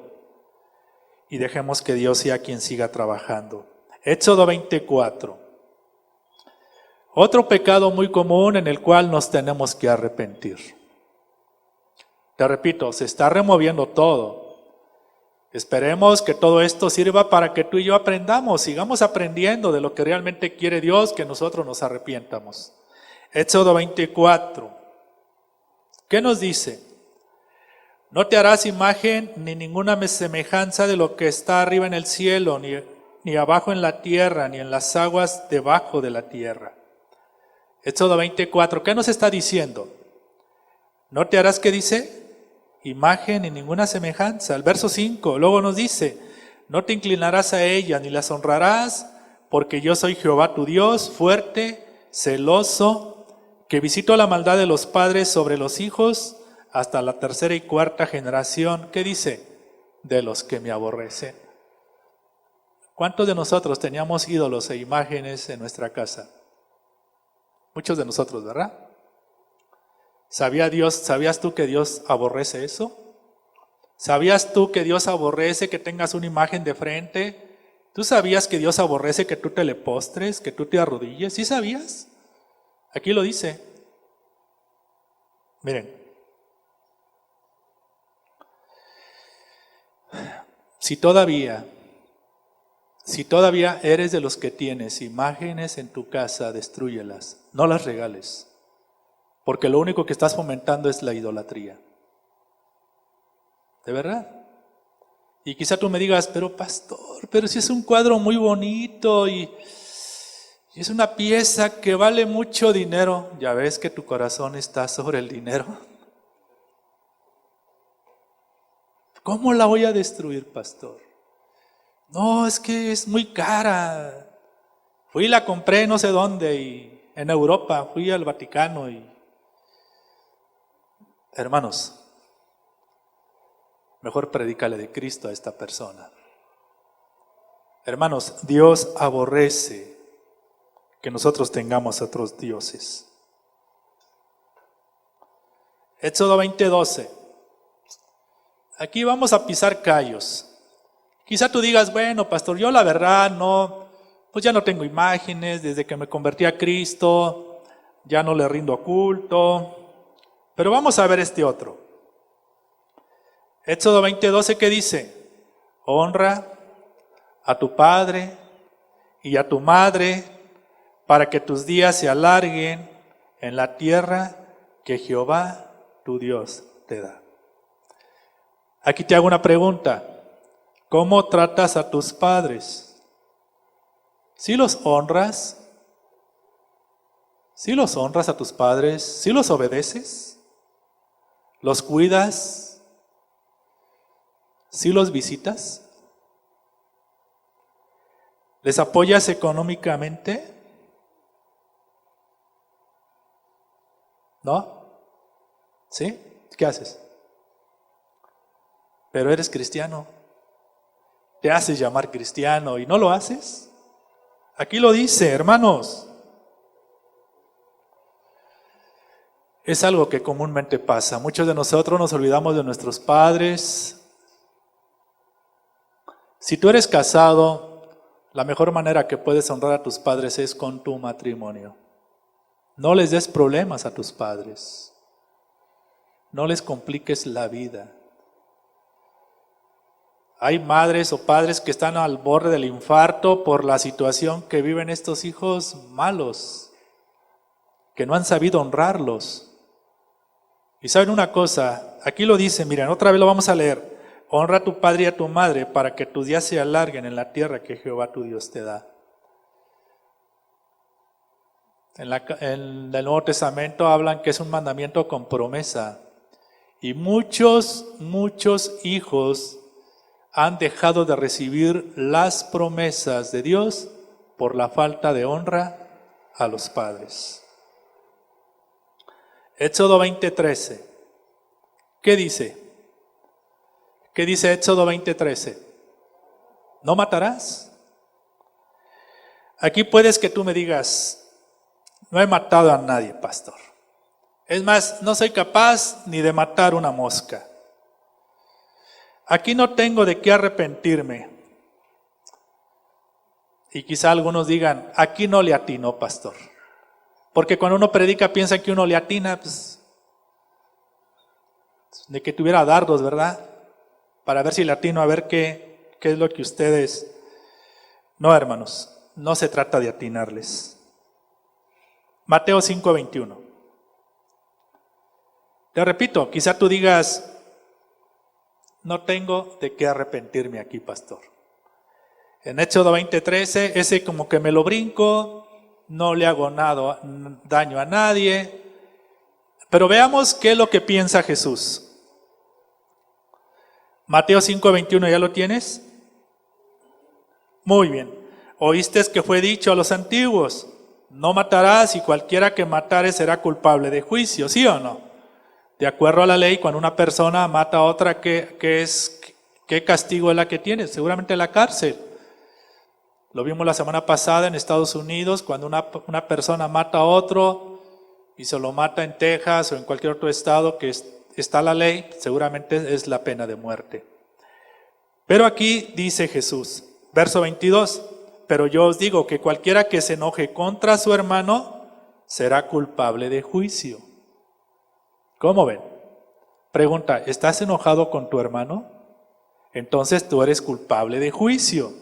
y dejemos que Dios sea quien siga trabajando. Éxodo 24. Otro pecado muy común en el cual nos tenemos que arrepentir. Te repito, se está removiendo todo. Esperemos que todo esto sirva para que tú y yo aprendamos, sigamos aprendiendo de lo que realmente quiere Dios, que nosotros nos arrepientamos. Éxodo 24. ¿Qué nos dice? No te harás imagen ni ninguna semejanza de lo que está arriba en el cielo, ni abajo en la tierra, ni en las aguas debajo de la tierra. Éxodo 24. ¿Qué nos está diciendo? No te harás, ¿qué dice? Imagen ni ninguna semejanza. El verso 5, luego nos dice, no te inclinarás a ella ni las honrarás, porque yo soy Jehová tu Dios, fuerte, celoso, que visito la maldad de los padres sobre los hijos hasta la 3ª y 4ª generación. ¿Qué dice? De los que me aborrecen. ¿Cuántos de nosotros teníamos ídolos e imágenes en nuestra casa? Muchos de nosotros, ¿verdad? ¿Sabías tú que Dios aborrece eso? ¿Sabías tú que Dios aborrece que tengas una imagen de frente? ¿Tú sabías que Dios aborrece que tú te le postres, que tú te arrodilles? ¿Sí sabías? Aquí lo dice. Miren. Si todavía eres de los que tienes imágenes en tu casa, destrúyelas, no las regales. Porque lo único que estás fomentando es la idolatría. ¿De verdad? Y quizá tú me digas, pero pastor, pero si es un cuadro muy bonito y es una pieza que vale mucho dinero. ¿Ya ves que tu corazón está sobre el dinero? ¿Cómo la voy a destruir, pastor? No, es que es muy cara. Fui y la compré no sé dónde, y en Europa, fui al Vaticano y... Hermanos, mejor predícale de Cristo a esta persona. Hermanos, Dios aborrece que nosotros tengamos otros dioses. Éxodo 20:12. aquí vamos a pisar callos. Quizá tú digas, bueno, pastor, yo la verdad no, pues ya no tengo imágenes, desde que me convertí a Cristo, ya no le rindo culto. Pero vamos a ver este otro. Éxodo 20:12, ¿qué dice? Honra a tu padre y a tu madre para que tus días se alarguen en la tierra que Jehová tu Dios te da. Aquí te hago una pregunta. ¿Cómo tratas a tus padres? ¿Sí los honras? ¿Sí los honras a tus padres? ¿Sí los obedeces? ¿Los cuidas? ¿Sí los visitas? ¿Les apoyas económicamente? ¿No? ¿Sí? ¿Qué haces? Pero eres cristiano. Te haces llamar cristiano y no lo haces. Aquí lo dice, hermanos. Es algo que comúnmente pasa. Muchos de nosotros nos olvidamos de nuestros padres. Si tú eres casado, la mejor manera que puedes honrar a tus padres es con tu matrimonio. No les des problemas a tus padres. No les compliques la vida. Hay madres o padres que están al borde del infarto por la situación que viven estos hijos malos, que no han sabido honrarlos. Y saben una cosa, aquí lo dice, miren, otra vez lo vamos a leer. Honra a tu padre y a tu madre para que tus días se alarguen en la tierra que Jehová tu Dios te da. En el Nuevo Testamento hablan que es un mandamiento con promesa. Y muchos hijos han dejado de recibir las promesas de Dios por la falta de honra a los padres. Éxodo 20:13. ¿Qué dice? ¿Qué dice Éxodo 20:13? ¿No matarás? Aquí puedes que tú me digas, no he matado a nadie, pastor. Es más, no soy capaz ni de matar una mosca. Aquí no tengo de qué arrepentirme. Y quizá algunos digan, aquí no le atinó, pastor. Porque cuando uno predica piensa que uno le atina, pues, de que tuviera dardos, ¿verdad? Para ver si le atino, a ver qué es lo que ustedes... No, hermanos, no se trata de atinarles. Mateo 5:21. Te repito, quizá tú digas, no tengo de qué arrepentirme aquí, pastor. En Éxodo 20:13, ese como que me lo brinco, no le hago daño a nadie. Pero veamos qué es lo que piensa Jesús. Mateo 5:21, ¿ya lo tienes? Muy bien. Oíste que fue dicho a los antiguos, no matarás y cualquiera que matare será culpable de juicio, ¿sí o no? De acuerdo a la ley, cuando una persona mata a otra, ¿qué castigo es la que tiene? Seguramente la cárcel. Lo vimos la semana pasada en Estados Unidos, cuando una persona mata a otro y se lo mata en Texas o en cualquier otro estado que está la ley, seguramente es la pena de muerte. Pero aquí dice Jesús, verso 22, pero yo os digo que cualquiera que se enoje contra su hermano será culpable de juicio. ¿Cómo ven? Pregunta, ¿estás enojado con tu hermano? Entonces tú eres culpable de juicio.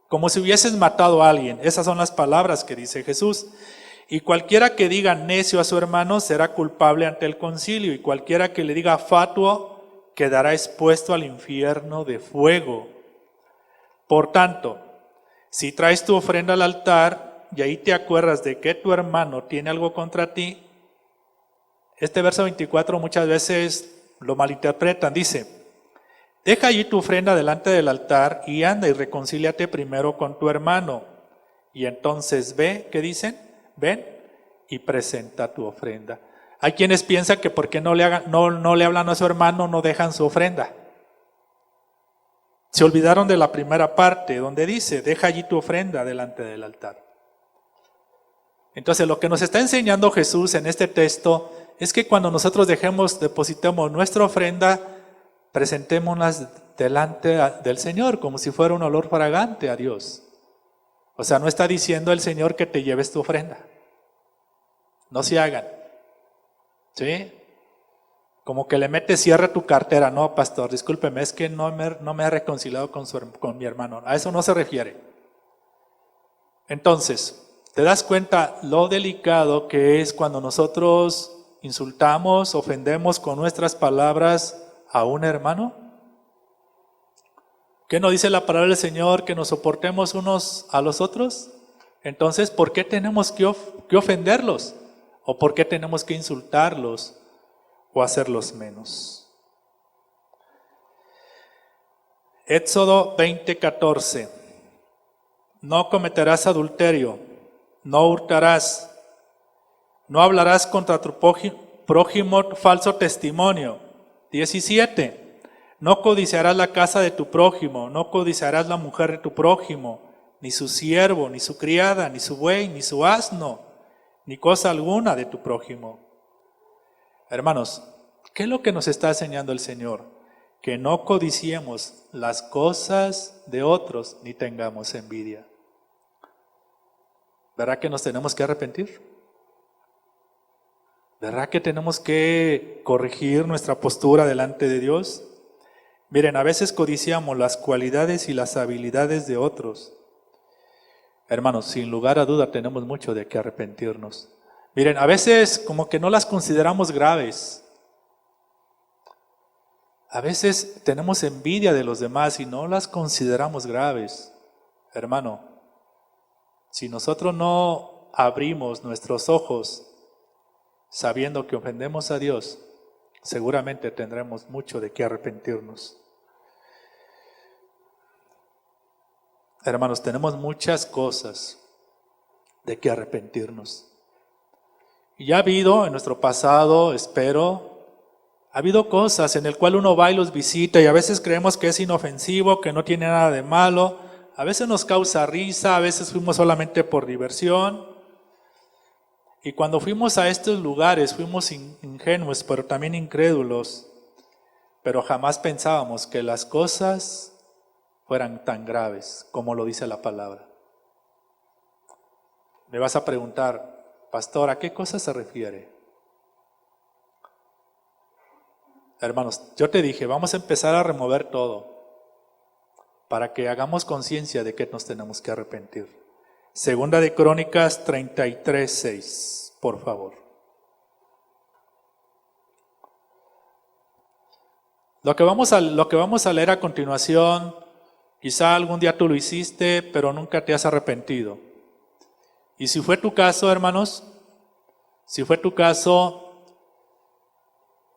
Como si hubieses matado a alguien. Esas son las palabras que dice Jesús. Y cualquiera que diga necio a su hermano será culpable ante el concilio. Y cualquiera que le diga fatuo quedará expuesto al infierno de fuego. Por tanto, si traes tu ofrenda al altar y ahí te acuerdas de que tu hermano tiene algo contra ti, este verso 24 muchas veces lo malinterpretan. Dice, deja allí tu ofrenda delante del altar y anda y reconcíliate primero con tu hermano. Y entonces ve, ¿qué dicen? Ven y presenta tu ofrenda. Hay quienes piensan que porque no le hablan a su hermano, no dejan su ofrenda. Se olvidaron de la primera parte donde dice, deja allí tu ofrenda delante del altar. Entonces lo que nos está enseñando Jesús en este texto es que cuando nosotros depositemos nuestra ofrenda, presentémoslas delante del Señor como si fuera un olor fragante a Dios. O sea, no está diciendo el Señor que te lleves tu ofrenda. No se hagan. ¿Sí? Como que le metes cierre a tu cartera. No, pastor, discúlpeme, es que no me he reconciliado con mi hermano. A eso no se refiere. Entonces, ¿te das cuenta lo delicado que es cuando nosotros insultamos, ofendemos con nuestras palabras a un hermano? ¿Qué nos dice la palabra del Señor? Que nos soportemos unos a los otros. Entonces, ¿por qué tenemos que ofenderlos? ¿O por qué tenemos que insultarlos o hacerlos menos? Éxodo 20:14. No cometerás adulterio, no hurtarás, no hablarás contra tu prójimo falso testimonio. 17. No codiciarás la casa de tu prójimo, no codiciarás la mujer de tu prójimo, ni su siervo, ni su criada, ni su buey, ni su asno, ni cosa alguna de tu prójimo. Hermanos, ¿qué es lo que nos está enseñando el Señor? Que no codiciemos las cosas de otros, ni tengamos envidia. ¿Verdad que nos tenemos que arrepentir? ¿Verdad que tenemos que corregir nuestra postura delante de Dios? Miren, a veces codiciamos las cualidades y las habilidades de otros. Hermanos, sin lugar a duda tenemos mucho de qué arrepentirnos. Miren, a veces como que no las consideramos graves. A veces tenemos envidia de los demás y no las consideramos graves. Hermano, si nosotros no abrimos nuestros ojos sabiendo que ofendemos a Dios, seguramente tendremos mucho de qué arrepentirnos. Hermanos, tenemos muchas cosas de qué arrepentirnos. Y ya ha habido en nuestro pasado, espero, ha habido cosas en el cual uno va y los visita y a veces creemos que es inofensivo, que no tiene nada de malo, a veces nos causa risa, a veces fuimos solamente por diversión. Y cuando fuimos a estos lugares fuimos ingenuos, pero también incrédulos, pero jamás pensábamos que las cosas fueran tan graves como lo dice la palabra. Me vas a preguntar, pastor, ¿a qué cosa se refiere? Hermanos, yo te dije, vamos a empezar a remover todo para que hagamos conciencia de que nos tenemos que arrepentir. Segunda de Crónicas 33:6, por favor. Lo que vamos a leer a continuación, quizá algún día tú lo hiciste, pero nunca te has arrepentido. Y si fue tu caso, hermanos, si fue tu caso,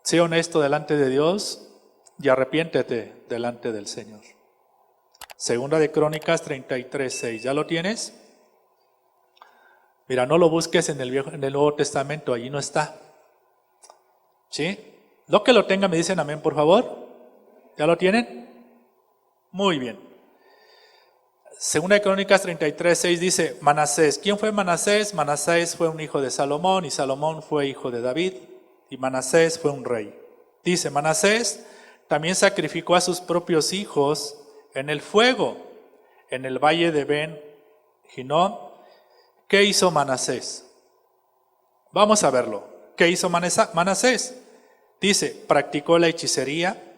sé honesto delante de Dios y arrepiéntete delante del Señor. Segunda de Crónicas 33:6, ¿ya lo tienes? Mira, no lo busques en el Nuevo Testamento, allí no está. ¿Sí? Lo que lo tenga me dicen amén, por favor. ¿Ya lo tienen? Muy bien. Segunda de Crónicas 33:6 dice, Manasés. ¿Quién fue Manasés? Manasés fue un hijo de Salomón y Salomón fue hijo de David y Manasés fue un rey. Dice, Manasés también sacrificó a sus propios hijos en el fuego, en el valle de Ben Hinnom. ¿Qué hizo Manasés? Vamos a verlo. ¿Qué hizo Manasés? Dice, practicó la hechicería,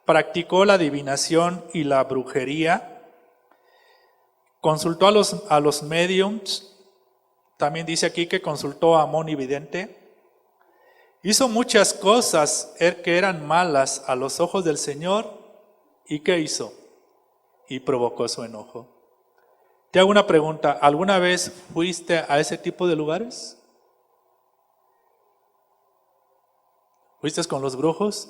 practicó la adivinación y la brujería, consultó a los mediums, también dice aquí que consultó a Amón y vidente, hizo muchas cosas que eran malas a los ojos del Señor, ¿y qué hizo? Y provocó su enojo. Te hago una pregunta, ¿alguna vez fuiste a ese tipo de lugares? ¿Fuiste con los brujos?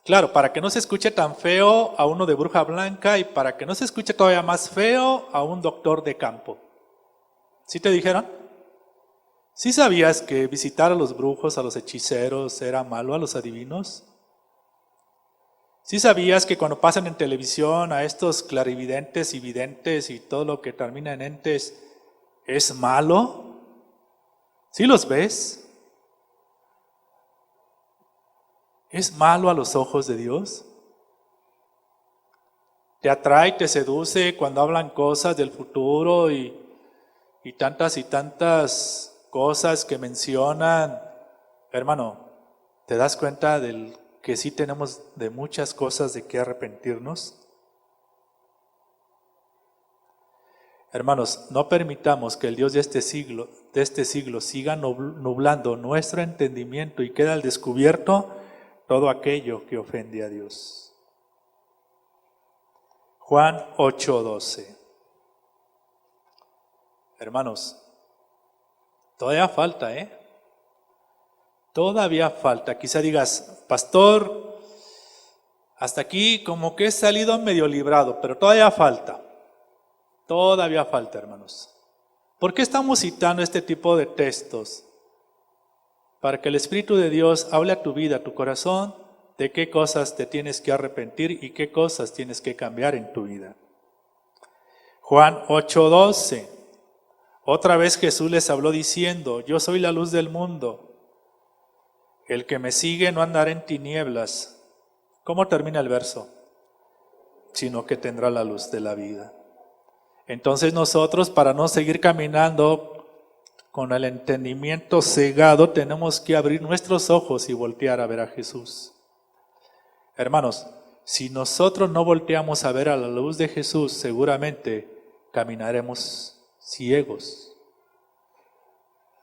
Claro, para que no se escuche tan feo a uno de bruja blanca y para que no se escuche todavía más feo a un doctor de campo. ¿Sí te dijeron? ¿Sí sabías que visitar a los brujos, a los hechiceros era malo, a los adivinos? ¿Sí sabías que cuando pasan en televisión a estos clarividentes y videntes y todo lo que termina en entes es malo? ¿Sí los ves? ¿Es malo a los ojos de Dios? ¿Te atrae, te seduce cuando hablan cosas del futuro y tantas cosas que mencionan? Hermano, ¿te das cuenta del que sí tenemos de muchas cosas de que arrepentirnos? Hermanos, no permitamos que el Dios de este siglo siga nublando nuestro entendimiento y quede al descubierto todo aquello que ofende a Dios. Juan 8:12. Hermanos, todavía falta, Todavía falta. Quizá digas, pastor, hasta aquí como que he salido medio librado, pero todavía falta. Todavía falta, hermanos. ¿Por qué estamos citando este tipo de textos? Para que el Espíritu de Dios hable a tu vida, a tu corazón, de qué cosas te tienes que arrepentir y qué cosas tienes que cambiar en tu vida. Juan 8:12. Otra vez Jesús les habló diciendo, yo soy la luz del mundo. El que me sigue no andará en tinieblas. ¿Cómo termina el verso? Sino que tendrá la luz de la vida. Entonces nosotros, para no seguir caminando con el entendimiento cegado, tenemos que abrir nuestros ojos y voltear a ver a Jesús. Hermanos, si nosotros no volteamos a ver a la luz de Jesús, seguramente caminaremos ciegos.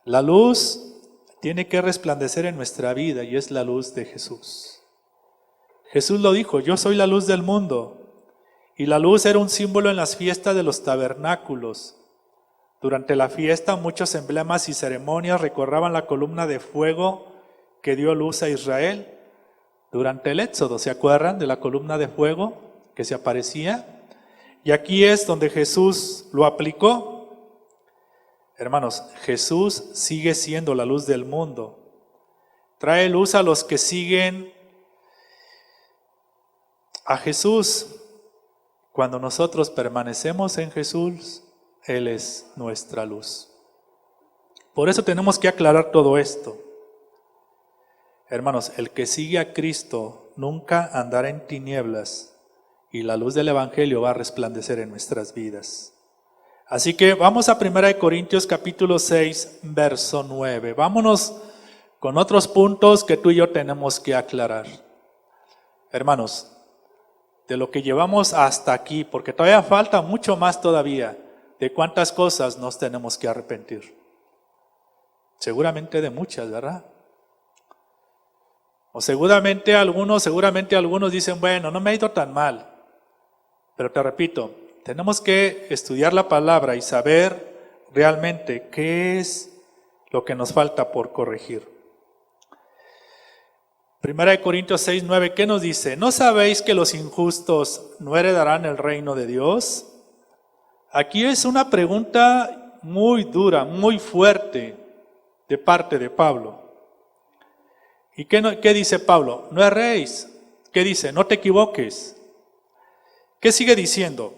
La luz tiene que resplandecer en nuestra vida y es la luz de Jesús. Jesús lo dijo, yo soy la luz del mundo. Y la luz era un símbolo en las fiestas de los tabernáculos. Durante la fiesta muchos emblemas y ceremonias recordaban la columna de fuego que dio luz a Israel. Durante el Éxodo, ¿se acuerdan de la columna de fuego que se aparecía? Y aquí es donde Jesús lo aplicó. Hermanos, Jesús sigue siendo la luz del mundo. Trae luz a los que siguen a Jesús. Cuando nosotros permanecemos en Jesús, Él es nuestra luz. Por eso tenemos que aclarar todo esto. Hermanos, el que sigue a Cristo nunca andará en tinieblas y la luz del Evangelio va a resplandecer en nuestras vidas. Así que vamos a 1 Corintios capítulo 6, verso 9. Vámonos con otros puntos que tú y yo tenemos que aclarar. Hermanos, de lo que llevamos hasta aquí, porque todavía falta mucho más todavía, de cuántas cosas nos tenemos que arrepentir. Seguramente de muchas, ¿verdad? O seguramente algunos dicen, bueno, no me ha ido tan mal. Pero te repito, tenemos que estudiar la palabra y saber realmente qué es lo que nos falta por corregir. 1 Corintios 6, 9, ¿qué nos dice? ¿No sabéis que los injustos no heredarán el reino de Dios? Aquí es una pregunta muy dura, muy fuerte de parte de Pablo. ¿Y qué dice Pablo? No erréis. ¿Qué dice? No te equivoques. ¿Qué sigue diciendo?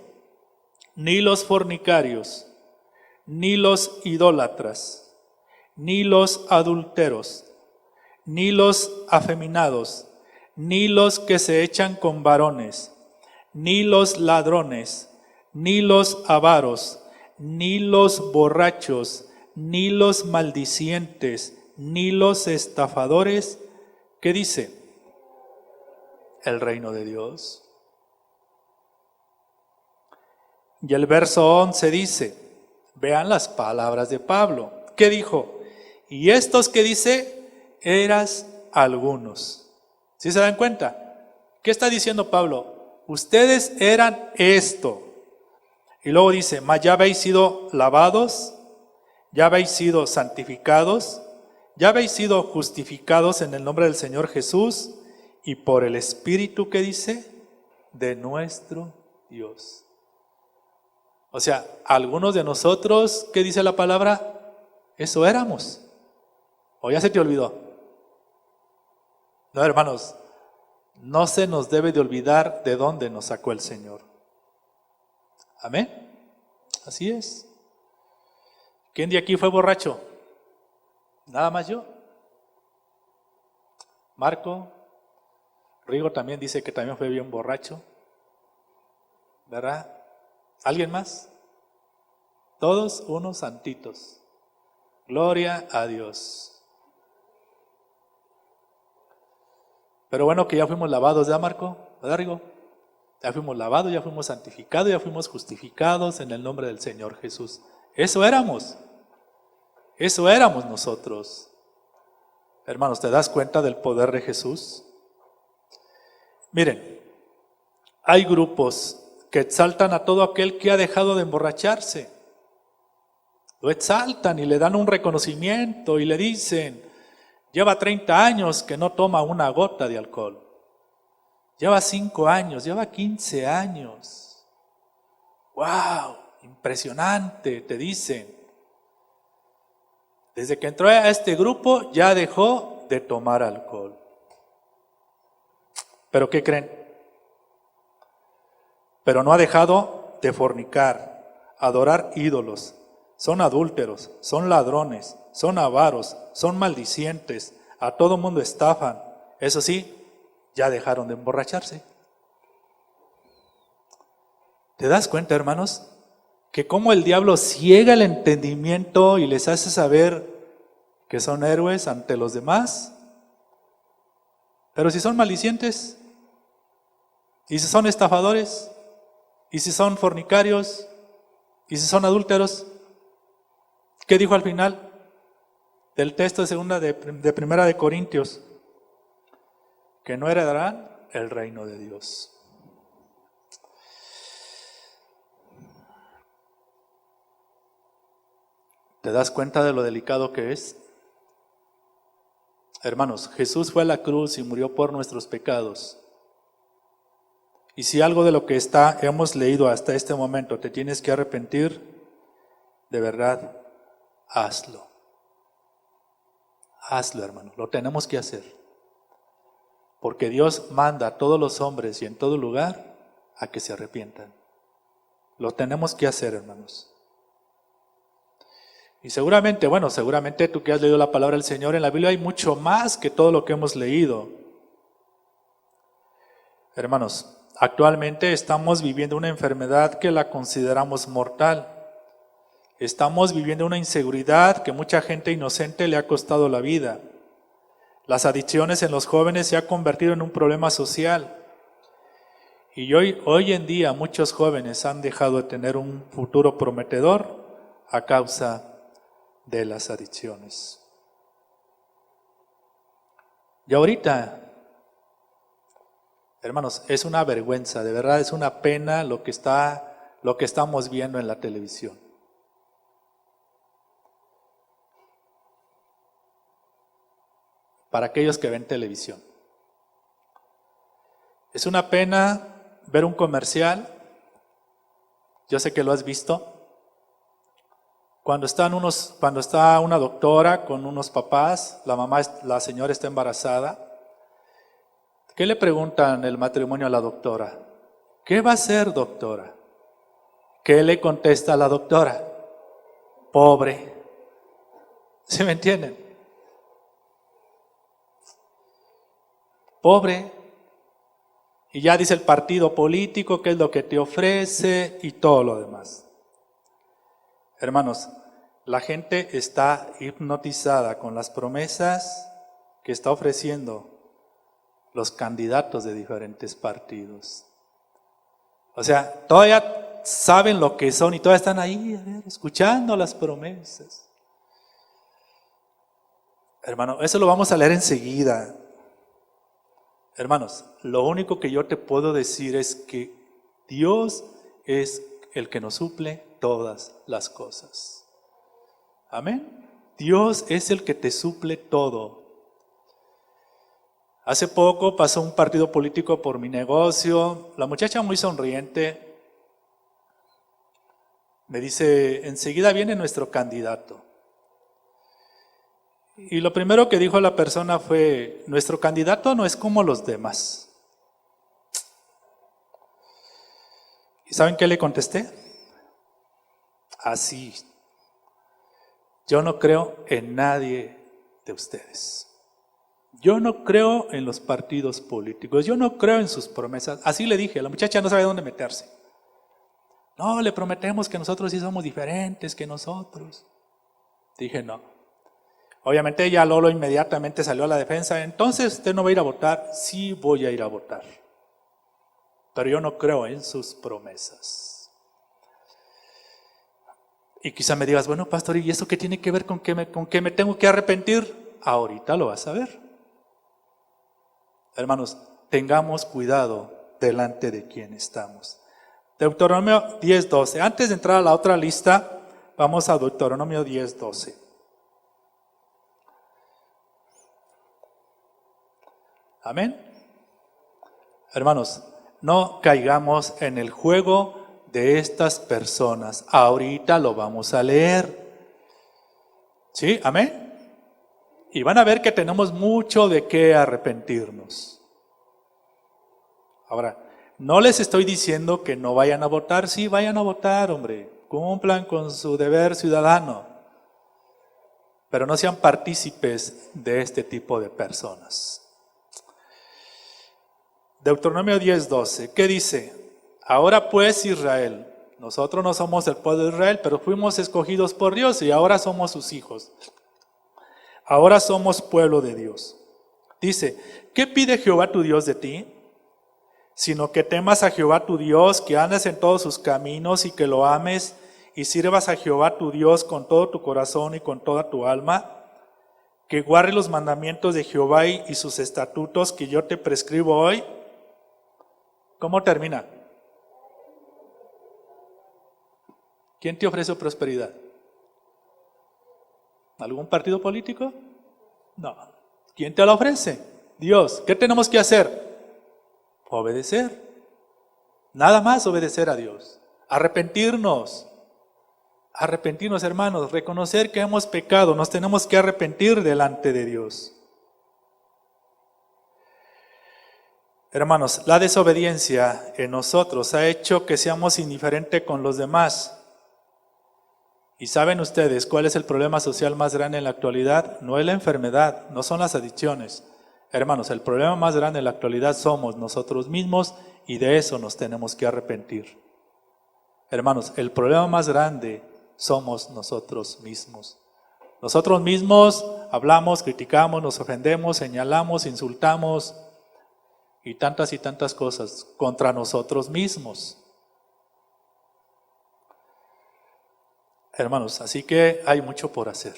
Ni los fornicarios, ni los idólatras, ni los adúlteros, ni los afeminados, ni los que se echan con varones, ni los ladrones, ni los avaros, ni los borrachos, ni los maldicientes, ni los estafadores. ¿Qué dice? El reino de Dios. Y el verso 11 dice, vean las palabras de Pablo. ¿Qué dijo? Y estos que dice, eras algunos. ¿Sí se dan cuenta? ¿Qué está diciendo Pablo? Ustedes eran esto. Y luego dice, mas ya habéis sido lavados, ya habéis sido santificados, ya habéis sido justificados en el nombre del Señor Jesús y por el Espíritu, ¿qué dice? De nuestro Dios. O sea, algunos de nosotros, ¿qué dice la palabra? Eso éramos. ¿O ya se te olvidó? No, hermanos, no se nos debe de olvidar de dónde nos sacó el Señor. Amén. Así es. ¿Quién de aquí fue borracho? Nada más yo. Marco, Rigo también dice que también fue bien borracho, ¿verdad? ¿Alguien más? Todos unos santitos. Gloria a Dios. Pero bueno que ya fuimos lavados, ¿ya Marco? ¿Verdad, Rigo? Ya fuimos lavados, ya fuimos santificados, ya fuimos justificados en el nombre del Señor Jesús. Eso éramos nosotros. Hermanos, ¿te das cuenta del poder de Jesús? Miren, hay grupos que exaltan a todo aquel que ha dejado de emborracharse. Lo exaltan y le dan un reconocimiento y le dicen, lleva 30 años que no toma una gota de alcohol. Lleva 5 años, lleva 15 años. ¡Wow! Impresionante, te dicen. Desde que entró a este grupo ya dejó de tomar alcohol. ¿Pero qué creen? Pero no ha dejado de fornicar, adorar ídolos. Son adúlteros, son ladrones, son avaros, son maldicientes, a todo mundo estafan. Eso sí, ya dejaron de emborracharse. ¿Te das cuenta, hermanos? Que cómo el diablo ciega el entendimiento y les hace saber que son héroes ante los demás. Pero si son maldicientes, y si son estafadores, y si son fornicarios, y si son adúlteros, ¿qué dijo al final del texto de Primera de Corintios? Que no heredarán el reino de Dios. ¿Te das cuenta de lo delicado que es? Hermanos, Jesús fue a la cruz y murió por nuestros pecados. Y si algo de lo que hemos leído hasta este momento te tienes que arrepentir, de verdad, hazlo. Hazlo, hermano, lo tenemos que hacer. Porque Dios manda a todos los hombres y en todo lugar a que se arrepientan. Lo tenemos que hacer, hermanos. Y seguramente tú que has leído la palabra del Señor, en la Biblia hay mucho más que todo lo que hemos leído. Hermanos, actualmente estamos viviendo una enfermedad que la consideramos mortal. Estamos viviendo una inseguridad que mucha gente inocente le ha costado la vida. Las adicciones en los jóvenes se han convertido en un problema social. Y hoy en día muchos jóvenes han dejado de tener un futuro prometedor a causa de las adicciones. Y ahorita, hermanos, es una vergüenza, de verdad es una pena lo que estamos viendo en la televisión. Para aquellos que ven televisión. Es una pena ver un comercial, yo sé que lo has visto, cuando está una doctora con unos papás, la señora está embarazada. ¿Qué le preguntan el matrimonio a la doctora? ¿Qué va a hacer, doctora? ¿Qué le contesta a la doctora? Pobre. ¿Sí me entienden? Pobre. Y ya dice el partido político qué es lo que te ofrece y todo lo demás. Hermanos, la gente está hipnotizada con las promesas que está ofreciendo los candidatos de diferentes partidos. O sea, todavía saben lo que son y todavía están ahí, escuchando las promesas. Hermano, eso lo vamos a leer enseguida. Hermanos, lo único que yo te puedo decir es que Dios es el que nos suple todas las cosas. Amén. Dios es el que te suple todo. Hace poco pasó un partido político por mi negocio. La muchacha muy sonriente me dice, enseguida viene nuestro candidato. Y lo primero que dijo la persona fue, nuestro candidato no es como los demás. ¿Y saben qué le contesté? Así, yo no creo en nadie de ustedes. Yo no creo en los partidos políticos, yo no creo en sus promesas. Así le dije, la muchacha no sabe dónde meterse. No, le prometemos que nosotros sí somos diferentes que nosotros. Dije no. Obviamente ella Lolo inmediatamente salió a la defensa. Entonces usted no va a ir a votar. Sí voy a ir a votar. Pero yo no creo en sus promesas. Y quizá me digas, bueno pastor, ¿y eso qué tiene que ver con que me tengo que arrepentir? Ahorita lo vas a ver. Hermanos, tengamos cuidado delante de quién estamos. Deuteronomio 10:12. Antes de entrar a la otra lista, vamos a Deuteronomio 10:12. Amén. Hermanos, no caigamos en el juego de estas personas. Ahorita lo vamos a leer. ¿Sí? Amén. Y van a ver que tenemos mucho de qué arrepentirnos. Ahora, no les estoy diciendo que no vayan a votar. Sí, vayan a votar, hombre. Cumplan con su deber ciudadano. Pero no sean partícipes de este tipo de personas. Deuteronomio 10:12, ¿qué dice? Ahora pues Israel, nosotros no somos el pueblo de Israel, pero fuimos escogidos por Dios y ahora somos sus hijos. Ahora somos pueblo de Dios. Dice, ¿qué pide Jehová tu Dios de ti? Sino que temas a Jehová tu Dios, que andes en todos sus caminos y que lo ames y sirvas a Jehová tu Dios con todo tu corazón y con toda tu alma, que guardes los mandamientos de Jehová y sus estatutos que yo te prescribo hoy. ¿Cómo termina? ¿Quién te ofrece prosperidad? ¿Algún partido político? No. ¿Quién te la ofrece? Dios. ¿Qué tenemos que hacer? Obedecer. Nada más obedecer a Dios. Arrepentirnos. Arrepentirnos, hermanos. Reconocer que hemos pecado. Nos tenemos que arrepentir delante de Dios. Hermanos, la desobediencia en nosotros ha hecho que seamos indiferentes con los demás. ¿Y saben ustedes cuál es el problema social más grande en la actualidad? No es la enfermedad, no son las adicciones. Hermanos, el problema más grande en la actualidad somos nosotros mismos y de eso nos tenemos que arrepentir. Hermanos, el problema más grande somos nosotros mismos. Nosotros mismos hablamos, criticamos, nos ofendemos, señalamos, insultamos y tantas cosas contra nosotros mismos. Hermanos, así que hay mucho por hacer.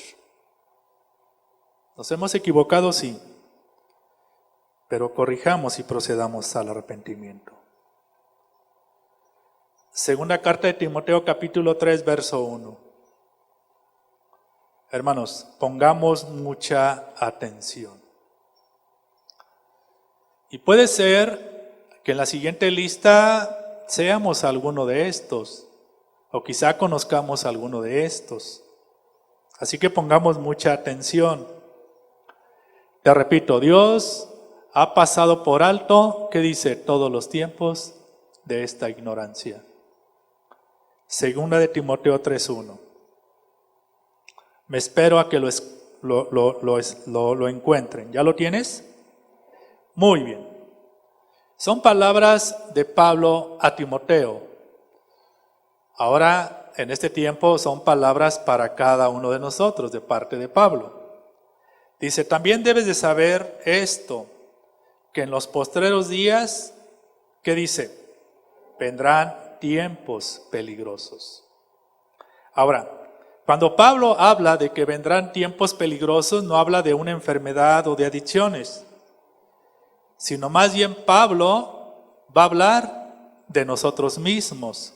Nos hemos equivocado, sí, pero corrijamos y procedamos al arrepentimiento. Segunda carta de Timoteo, capítulo 3, verso 1. Hermanos, pongamos mucha atención. Y puede ser que en la siguiente lista seamos alguno de estos, o quizá conozcamos alguno de estos. Así que pongamos mucha atención. Te repito, Dios ha pasado por alto, ¿qué dice? Todos los tiempos de esta ignorancia. Segunda de Timoteo 3:1. Me espero a que lo encuentren. ¿Ya lo tienes? Muy bien. Son palabras de Pablo a Timoteo. Ahora, en este tiempo, son palabras para cada uno de nosotros, de parte de Pablo. Dice, también debes de saber esto, que en los postreros días, ¿qué dice? Vendrán tiempos peligrosos. Ahora, cuando Pablo habla de que vendrán tiempos peligrosos, no habla de una enfermedad o de adicciones, sino más bien Pablo va a hablar de nosotros mismos.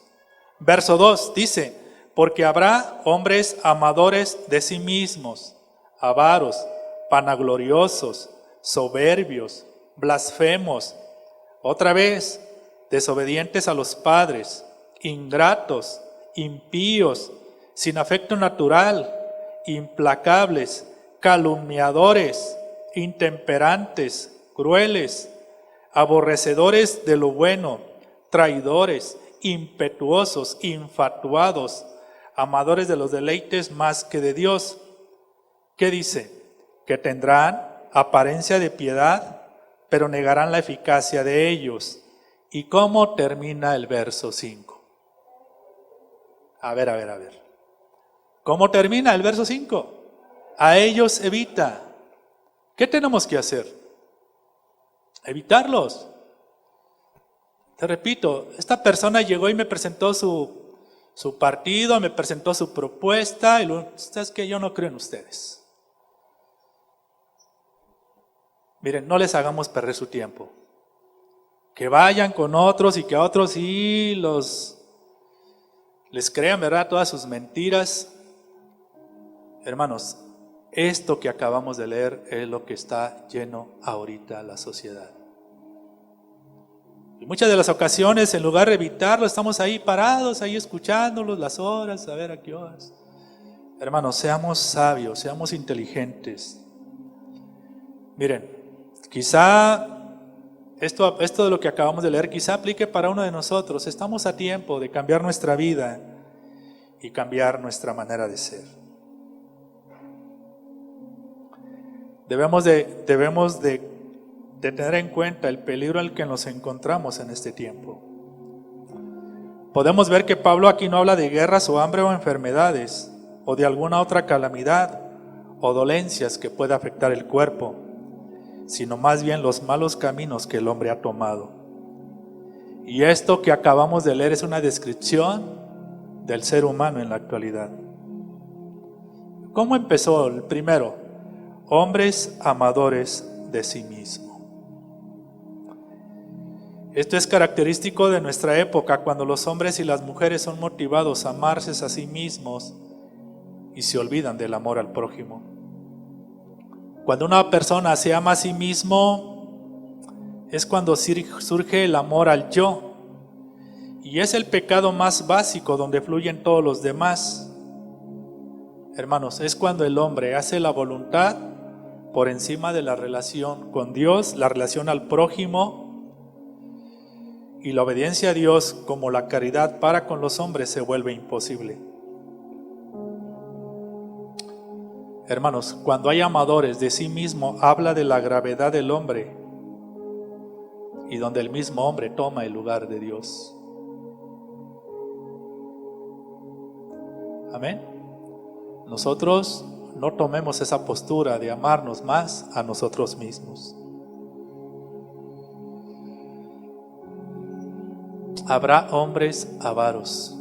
Verso 2 dice, porque habrá hombres amadores de sí mismos, avaros, vanagloriosos, soberbios, blasfemos, otra vez, desobedientes a los padres, ingratos, impíos, sin afecto natural, implacables, calumniadores, intemperantes, crueles, aborrecedores de lo bueno, traidores, impetuosos, infatuados, amadores de los deleites más que de Dios. ¿Qué dice? Que tendrán apariencia de piedad, pero negarán la eficacia de ellos. ¿Y cómo termina el verso 5? A ver. ¿Cómo termina el verso 5? A ellos evita. ¿Qué tenemos que hacer? Evitarlos. Te repito, esta persona llegó y me presentó su partido, me presentó su propuesta, y luego, ¿sabes qué? Yo no creo en ustedes. Miren, no les hagamos perder su tiempo. Que vayan con otros y que a otros sí les crean, ¿verdad? Todas sus mentiras. Hermanos, esto que acabamos de leer es lo que está lleno ahorita la sociedad. Y muchas de las ocasiones, en lugar de evitarlo, estamos ahí parados, ahí escuchándolos las horas, a ver a qué horas. Hermanos, seamos sabios, seamos inteligentes. Miren, quizá esto de lo que acabamos de leer, quizá aplique para uno de nosotros. Estamos a tiempo de cambiar nuestra vida y cambiar nuestra manera de ser. Debemos de tener en cuenta el peligro al que nos encontramos en este tiempo. Podemos ver que Pablo aquí no habla de guerras o hambre o enfermedades o de alguna otra calamidad o dolencias que pueda afectar el cuerpo, sino más bien los malos caminos que el hombre ha tomado. Y esto que acabamos de leer es una descripción del ser humano en la actualidad. ¿Cómo empezó? El primero, hombres amadores de sí mismo. Esto es característico de nuestra época, cuando los hombres y las mujeres son motivados a amarse a sí mismos y se olvidan del amor al prójimo. Cuando una persona se ama a sí mismo, es cuando surge el amor al yo, y es el pecado más básico donde fluyen todos los demás. Hermanos, es cuando el hombre hace la voluntad por encima de la relación con Dios, la relación al prójimo, y la obediencia a Dios como la caridad para con los hombres se vuelve imposible. Hermanos, cuando hay amadores de sí mismo, habla de la gravedad del hombre y donde el mismo hombre toma el lugar de Dios. Amén. Nosotros no tomemos esa postura de amarnos más a nosotros mismos. Habrá hombres avaros.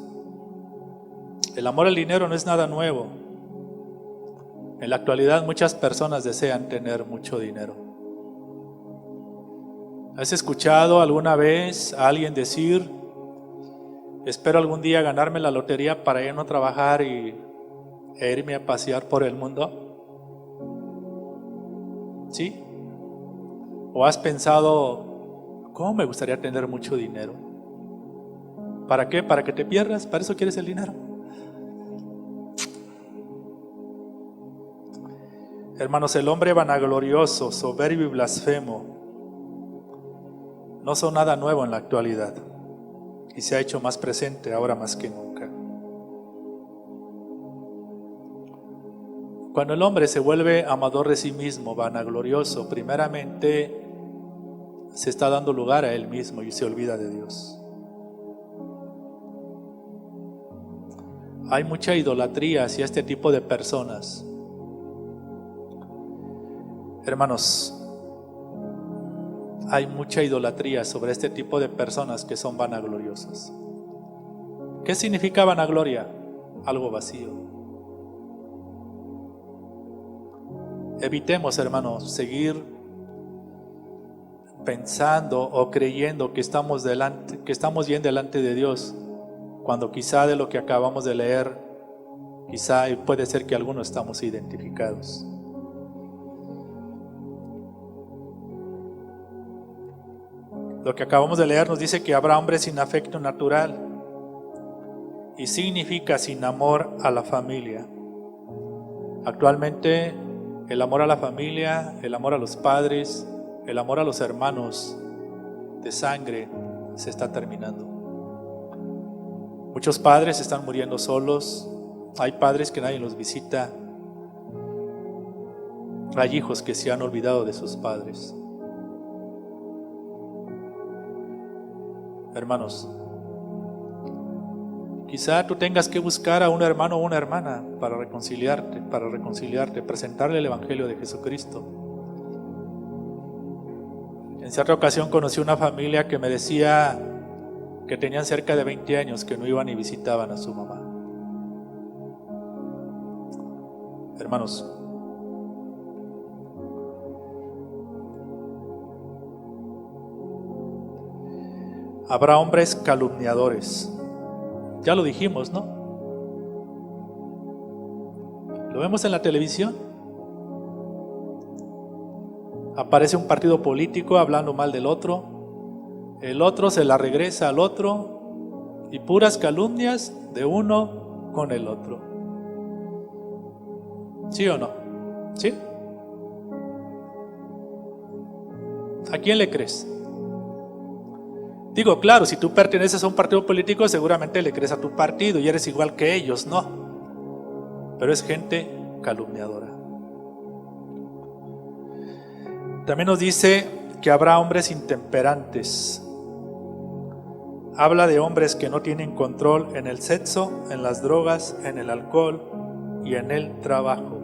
El amor al dinero no es nada nuevo. En la actualidad muchas personas desean tener mucho dinero. ¿Has escuchado alguna vez a alguien decir: espero algún día ganarme la lotería para ya no trabajar e irme a pasear por el mundo? ¿Sí? ¿O has pensado: cómo me gustaría tener mucho dinero? ¿Para qué? ¿Para que te pierdas? ¿Para eso quieres el dinero? Hermanos, el hombre vanaglorioso, soberbio y blasfemo no son nada nuevo en la actualidad y se ha hecho más presente ahora más que nunca. Cuando el hombre se vuelve amador de sí mismo, vanaglorioso, primeramente se está dando lugar a él mismo y se olvida de Dios. Hay mucha idolatría hacia este tipo de personas. Hermanos, hay mucha idolatría sobre este tipo de personas que son vanagloriosas. ¿Qué significa vanagloria? Algo vacío. Evitemos, hermanos, seguir pensando o creyendo que estamos bien delante de Dios, cuando quizá de lo que acabamos de leer, quizá puede ser que algunos estamos identificados. Lo que acabamos de leer nos dice que habrá hombres sin afecto natural, y significa sin amor a la familia. Actualmente el amor a la familia, el amor a los padres, el amor a los hermanos de sangre se está terminando. Muchos padres están muriendo solos, hay padres que nadie los visita, Hay hijos que se han olvidado de sus padres. Hermanos, quizá tú tengas que buscar a un hermano o una hermana para reconciliarte, presentarle el Evangelio de Jesucristo. En cierta ocasión conocí una familia que me decía que tenían cerca de 20 años que no iban y visitaban a su mamá. Hermanos, habrá hombres calumniadores. Ya lo dijimos, ¿no? ¿Lo vemos en la televisión? Aparece un partido político hablando mal del otro, el otro se la regresa al otro y puras calumnias de uno con el otro. ¿Sí o no? ¿Sí? ¿A quién le crees? Digo, claro, si tú perteneces a un partido político, seguramente le crees a tu partido y eres igual que ellos, no. Pero es gente calumniadora. También nos dice que habrá hombres intemperantes. Habla de hombres que no tienen control en el sexo, en las drogas, en el alcohol y en el trabajo.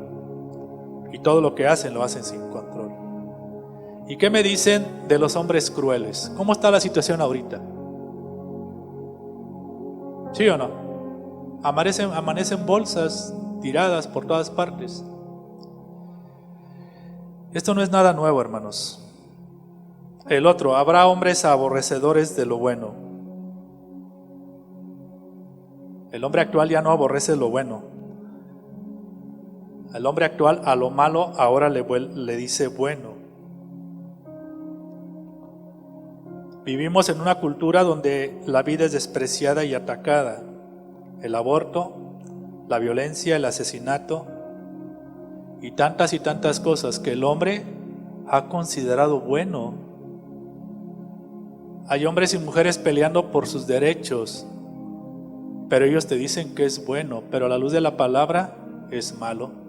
Y todo lo que hacen, lo hacen sin control. ¿Y qué me dicen de los hombres crueles? ¿Cómo está la situación ahorita? ¿Sí o no? Amanecen bolsas tiradas por todas partes. Esto no es nada nuevo, hermanos. El otro, habrá hombres aborrecedores de lo bueno. El hombre actual ya no aborrece lo bueno. El hombre actual a lo malo ahora le dice bueno. Vivimos en una cultura donde la vida es despreciada y atacada. El aborto, la violencia, el asesinato y tantas cosas que el hombre ha considerado bueno. Hay hombres y mujeres peleando por sus derechos, pero ellos te dicen que es bueno, pero a la luz de la palabra es malo.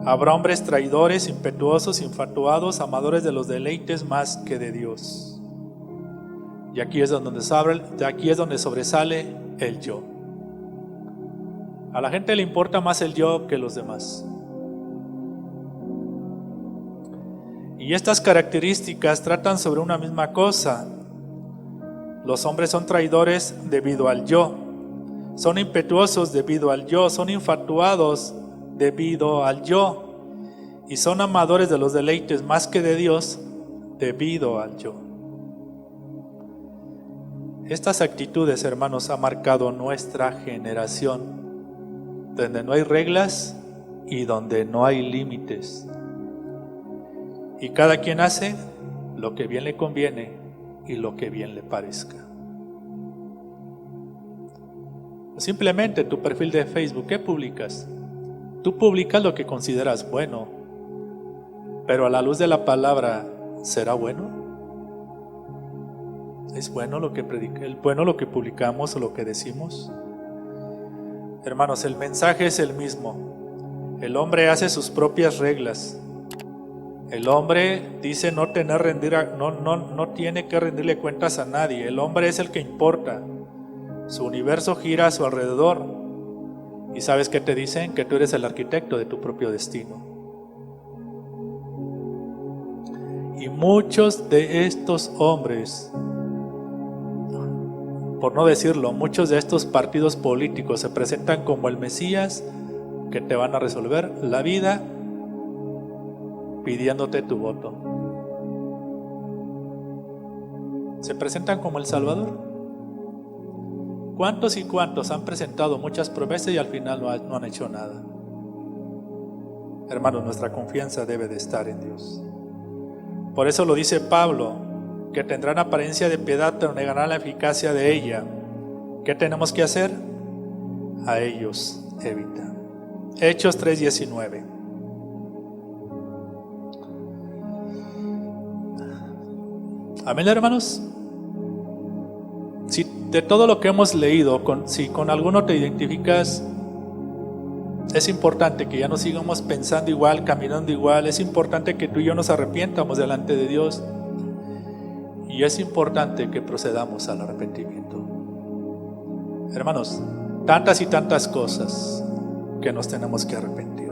Habrá hombres traidores, impetuosos, infatuados, amadores de los deleites más que de Dios. Y aquí es donde sobresale el yo. A la gente le importa más el yo que los demás. Y estas características tratan sobre una misma cosa. Los hombres son traidores debido al yo, son impetuosos debido al yo, son infatuados debido al yo, y son amadores de los deleites más que de Dios debido al yo. Estas actitudes, hermanos, han marcado nuestra generación, donde no hay reglas y donde no hay límites. Y cada quien hace lo que bien le conviene y lo que bien le parezca. Simplemente tu perfil de Facebook, ¿qué publicas? Tú publicas lo que consideras bueno, pero a la luz de la palabra, ¿será bueno? ¿Es bueno lo que bueno lo que publicamos o lo que decimos? Hermanos, el mensaje es el mismo. El hombre hace sus propias reglas. El hombre dice no tiene que rendirle cuentas a nadie. El hombre es el que importa. Su universo gira a su alrededor. ¿Y sabes qué te dicen? Que tú eres el arquitecto de tu propio destino. Y muchos de estos hombres, por no decirlo, muchos de estos partidos políticos se presentan como el Mesías que te van a resolver la vida pidiéndote tu voto. Se presentan como el Salvador. ¿Cuántos y cuántos han presentado muchas promesas y al final no han hecho nada? Hermanos, nuestra confianza debe de estar en Dios. Por eso lo dice Pablo, que tendrán apariencia de piedad, pero negarán la eficacia de ella. ¿Qué tenemos que hacer? A ellos evita. Hechos 3:19. Amén, hermanos. Si de todo lo que hemos leído, si con alguno te identificas, Es importante que ya no sigamos pensando igual, caminando igual. Es importante que tú y yo nos arrepientamos delante de Dios. Y es importante que procedamos al arrepentimiento. Hermanos, tantas y tantas cosas que nos tenemos que arrepentir.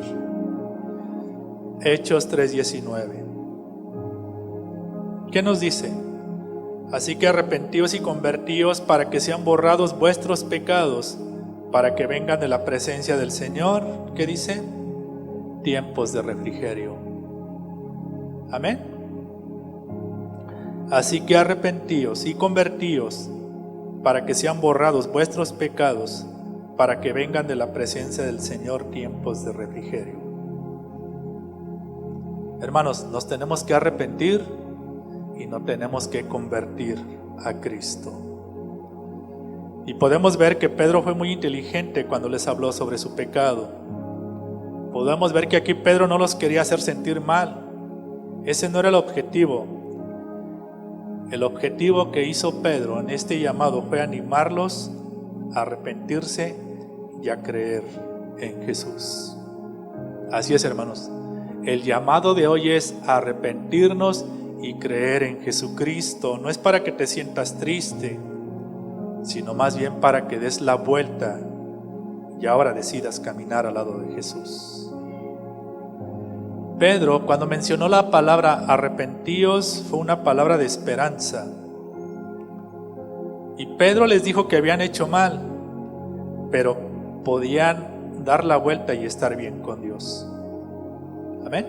Hechos 3:19. ¿Qué nos dice? Así que arrepentíos y convertíos para que sean borrados vuestros pecados, para que vengan de la presencia del Señor, ¿qué dice? Tiempos de refrigerio. Amén. Así que arrepentíos y convertíos para que sean borrados vuestros pecados, para que vengan de la presencia del Señor tiempos de refrigerio. Hermanos, nos tenemos que arrepentir y nos tenemos que convertir a Cristo. Y podemos ver que Pedro fue muy inteligente cuando les habló sobre su pecado. Podemos ver que aquí Pedro no los quería hacer sentir mal. Ese no era el objetivo. El objetivo que hizo Pedro en este llamado fue animarlos a arrepentirse y a creer en Jesús. Así es, hermanos. El llamado de hoy es arrepentirnos y creer en Jesucristo. No es para que te sientas triste, sino más bien para que des la vuelta y ahora decidas caminar al lado de Jesús. Pedro, cuando mencionó la palabra arrepentíos, fue una palabra de esperanza. Y Pedro les dijo que habían hecho mal, pero podían dar la vuelta y estar bien con Dios. Amén.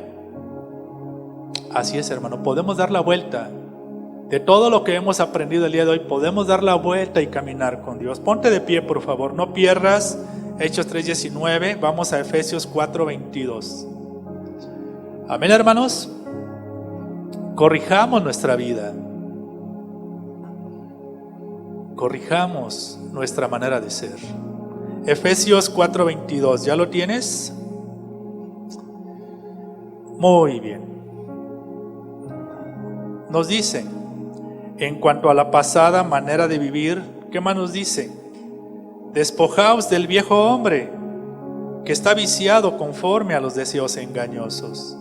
Así es, hermano, podemos dar la vuelta. De todo lo que hemos aprendido el día de hoy, podemos dar la vuelta y caminar con Dios. Ponte de pie, por favor, no pierdas Hechos 3:19, vamos a Efesios 4:22. Amén, hermanos. Corrijamos nuestra vida. Corrijamos nuestra manera de ser. Efesios 4:22, ¿ya lo tienes? Muy bien. Nos dice, en cuanto a la pasada manera de vivir, ¿qué más nos dice? Despojaos del viejo hombre, que está viciado conforme a los deseos engañosos.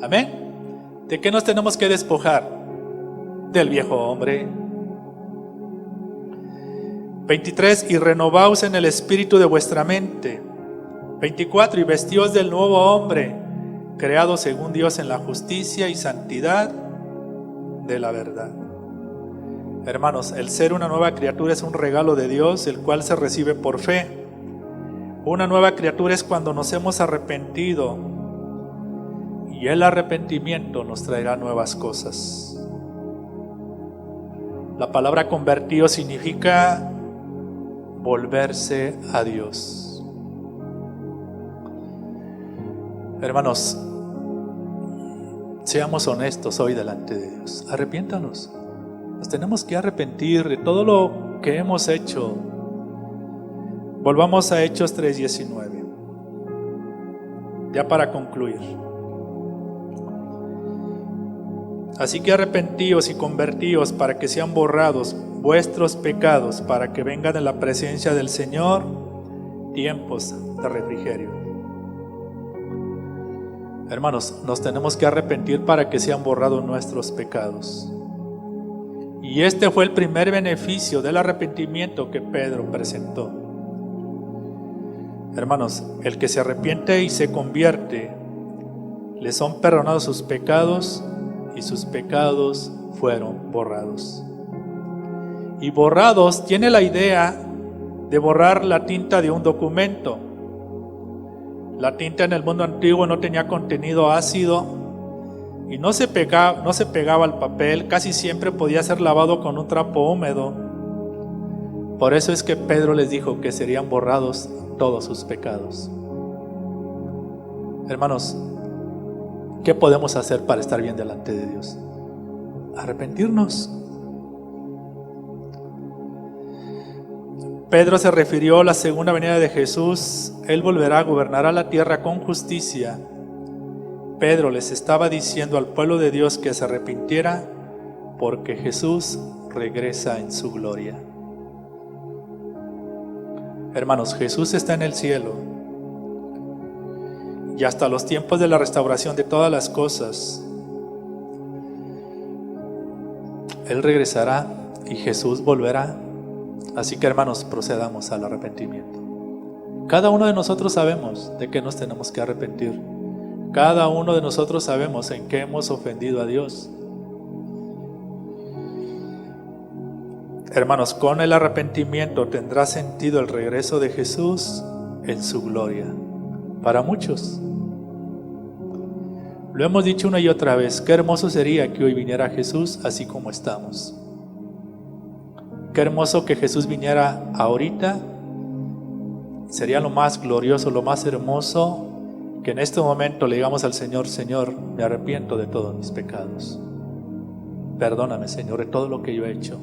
Amén. ¿De qué nos tenemos que despojar? Del viejo hombre. 23, y renovaos en el espíritu de vuestra mente. 24, y vestíos del nuevo hombre, creado según Dios en la justicia y santidad de la verdad. Hermanos, el ser una nueva criatura es un regalo de Dios, el cual se recibe por fe. Una nueva criatura es cuando nos hemos arrepentido, y el arrepentimiento nos traerá nuevas cosas. La palabra convertido significa volverse a Dios. Hermanos, seamos honestos hoy delante de Dios. Arrepiéntanos. Nos tenemos que arrepentir de todo lo que hemos hecho. Volvamos a Hechos 3:19. Ya para concluir. Así que arrepentíos y convertíos para que sean borrados vuestros pecados, para que vengan en la presencia del Señor tiempos de refrigerio. Hermanos, nos tenemos que arrepentir para que sean borrados nuestros pecados. Y este fue el primer beneficio del arrepentimiento que Pedro presentó. Hermanos, el que se arrepiente y se convierte, le son perdonados sus pecados y sus pecados fueron borrados. Y borrados tiene la idea de borrar la tinta de un documento. La tinta en el mundo antiguo no tenía contenido ácido y no se pegaba al papel, casi siempre podía ser lavado con un trapo húmedo. Por eso es que Pedro les dijo que serían borrados todos sus pecados. Hermanos, ¿qué podemos hacer para estar bien delante de Dios? Arrepentirnos. Pedro se refirió a la segunda venida de Jesús. Él volverá, gobernará la tierra con justicia. Pedro les estaba diciendo al pueblo de Dios que se arrepintiera porque Jesús regresa en su gloria. Hermanos, Jesús está en el cielo y hasta los tiempos de la restauración de todas las cosas, Él regresará y Jesús volverá. Así que, hermanos, procedamos al arrepentimiento. Cada uno de nosotros sabemos de qué nos tenemos que arrepentir. Cada uno de nosotros sabemos en qué hemos ofendido a Dios. Hermanos, con el arrepentimiento tendrá sentido el regreso de Jesús en su gloria. Para muchos. Lo hemos dicho una y otra vez, qué hermoso sería que hoy viniera Jesús así como estamos. Qué hermoso que Jesús viniera ahorita. Sería lo más glorioso, lo más hermoso, que en este momento le digamos al Señor: Señor, me arrepiento de todos mis pecados. Perdóname, Señor, de todo lo que yo he hecho.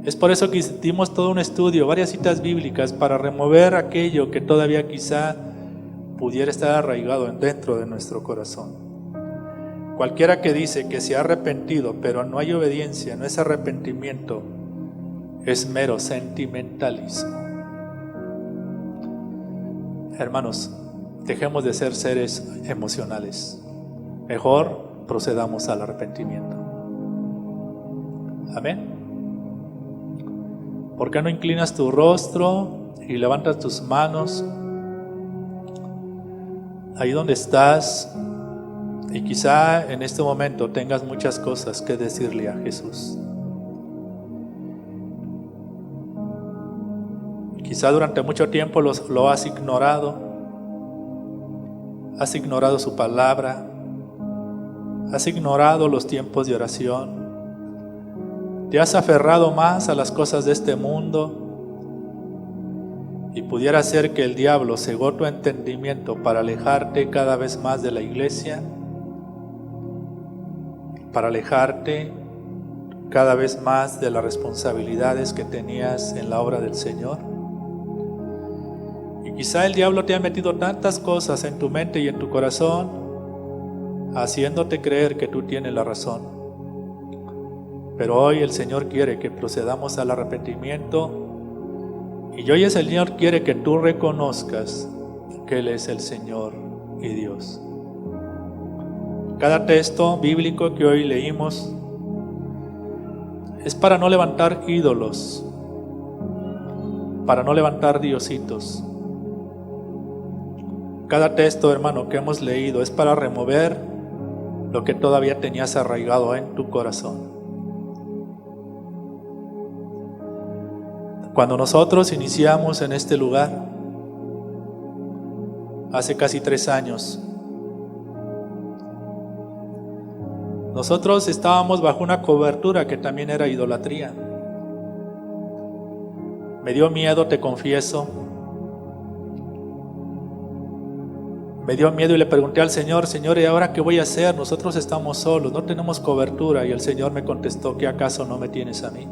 Es por eso que hicimos todo un estudio, varias citas bíblicas, para remover aquello que todavía quizá pudiera estar arraigado dentro de nuestro corazón. Cualquiera que dice que se ha arrepentido, pero no hay obediencia, no es arrepentimiento, es mero sentimentalismo. Hermanos, dejemos de ser seres emocionales. Mejor procedamos al arrepentimiento. Amén. ¿Por qué no inclinas tu rostro y levantas tus manos ahí donde estás? Y quizá en este momento tengas muchas cosas que decirle a Jesús. Quizá durante mucho tiempo lo has ignorado. Has ignorado su palabra. Has ignorado los tiempos de oración. Te has aferrado más a las cosas de este mundo. Y pudiera ser que el diablo cegó tu entendimiento para alejarte cada vez más de la iglesia. Para alejarte cada vez más de las responsabilidades que tenías en la obra del Señor. Y quizá el diablo te ha metido tantas cosas en tu mente y en tu corazón, haciéndote creer que tú tienes la razón. Pero hoy el Señor quiere que procedamos al arrepentimiento, y hoy el Señor quiere que tú reconozcas que Él es el Señor y Dios. Cada texto bíblico que hoy leímos es para no levantar ídolos, para no levantar diositos. Cada texto, hermano, que hemos leído es para remover lo que todavía tenías arraigado en tu corazón. Cuando nosotros iniciamos en este lugar, hace casi 3 años, nosotros estábamos bajo una cobertura que también era idolatría. Me dio miedo, te confieso. Me dio miedo y le pregunté al Señor: Señor, ¿y ahora qué voy a hacer? Nosotros estamos solos, no tenemos cobertura. Y el Señor me contestó: ¿qué acaso no me tienes a mí?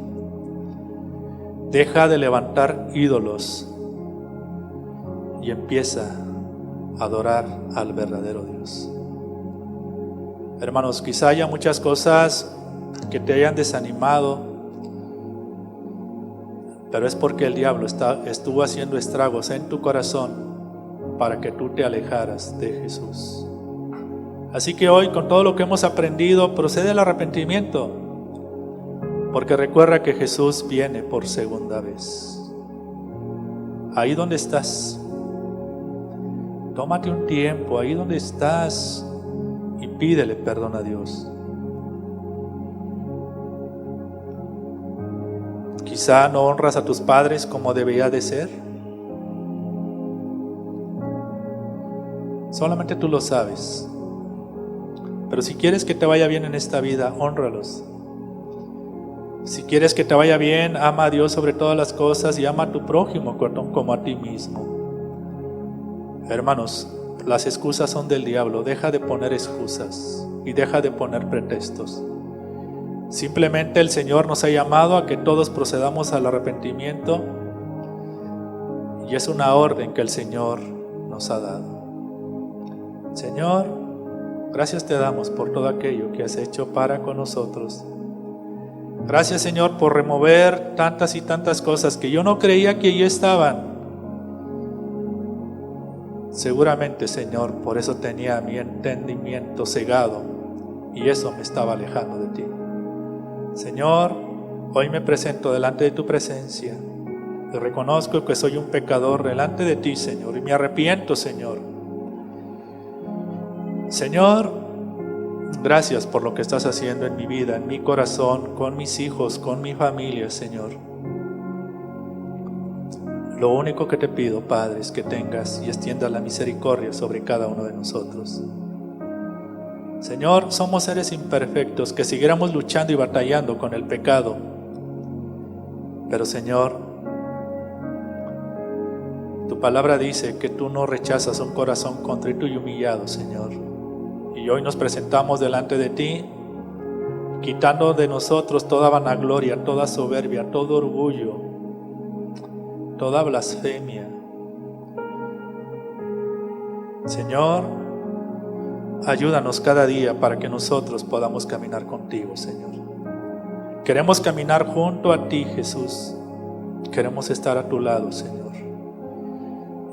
Deja de levantar ídolos y empieza a adorar al verdadero Dios. Hermanos, quizá haya muchas cosas que te hayan desanimado, pero es porque el diablo estuvo haciendo estragos en tu corazón para que tú te alejaras de Jesús. Así que hoy, con todo lo que hemos aprendido, procede al arrepentimiento, porque recuerda que Jesús viene por segunda vez. Ahí donde estás, tómate un tiempo, ahí donde estás, y pídele perdón a Dios. Quizá no honras a tus padres como debería de ser. Solamente tú lo sabes. Pero si quieres que te vaya bien en esta vida, hónralos. Si quieres que te vaya bien, ama a Dios sobre todas las cosas y ama a tu prójimo como a ti mismo. Hermanos, las excusas son del diablo. Deja de poner excusas y deja de poner pretextos. Simplemente el Señor nos ha llamado a que todos procedamos al arrepentimiento, y es una orden que el Señor nos ha dado. Señor, gracias te damos por todo aquello que has hecho para con nosotros. Gracias, Señor, por remover tantas y tantas cosas que yo no creía que allí estaban. Seguramente, Señor, por eso tenía mi entendimiento cegado y eso me estaba alejando de ti. Señor, hoy me presento delante de tu presencia y reconozco que soy un pecador delante de ti, Señor, y me arrepiento, Señor. Señor, gracias por lo que estás haciendo en mi vida, en mi corazón, con mis hijos, con mi familia, Señor. Lo único que te pido, Padre, es que tengas y extiendas la misericordia sobre cada uno de nosotros. Señor, somos seres imperfectos que siguiéramos luchando y batallando con el pecado. Pero, Señor, tu palabra dice que tú no rechazas un corazón contrito y humillado, Señor. Y hoy nos presentamos delante de ti, quitando de nosotros toda vanagloria, toda soberbia, todo orgullo, toda blasfemia. Señor, ayúdanos cada día para que nosotros podamos caminar contigo, Señor. Queremos caminar junto a ti, Jesús. Queremos estar a tu lado, Señor.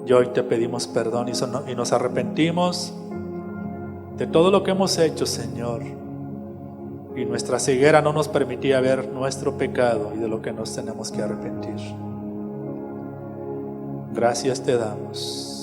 Y hoy te pedimos perdón y nos arrepentimos de todo lo que hemos hecho, Señor. Y nuestra ceguera no nos permitía ver nuestro pecado y de lo que nos tenemos que arrepentir. Gracias te damos.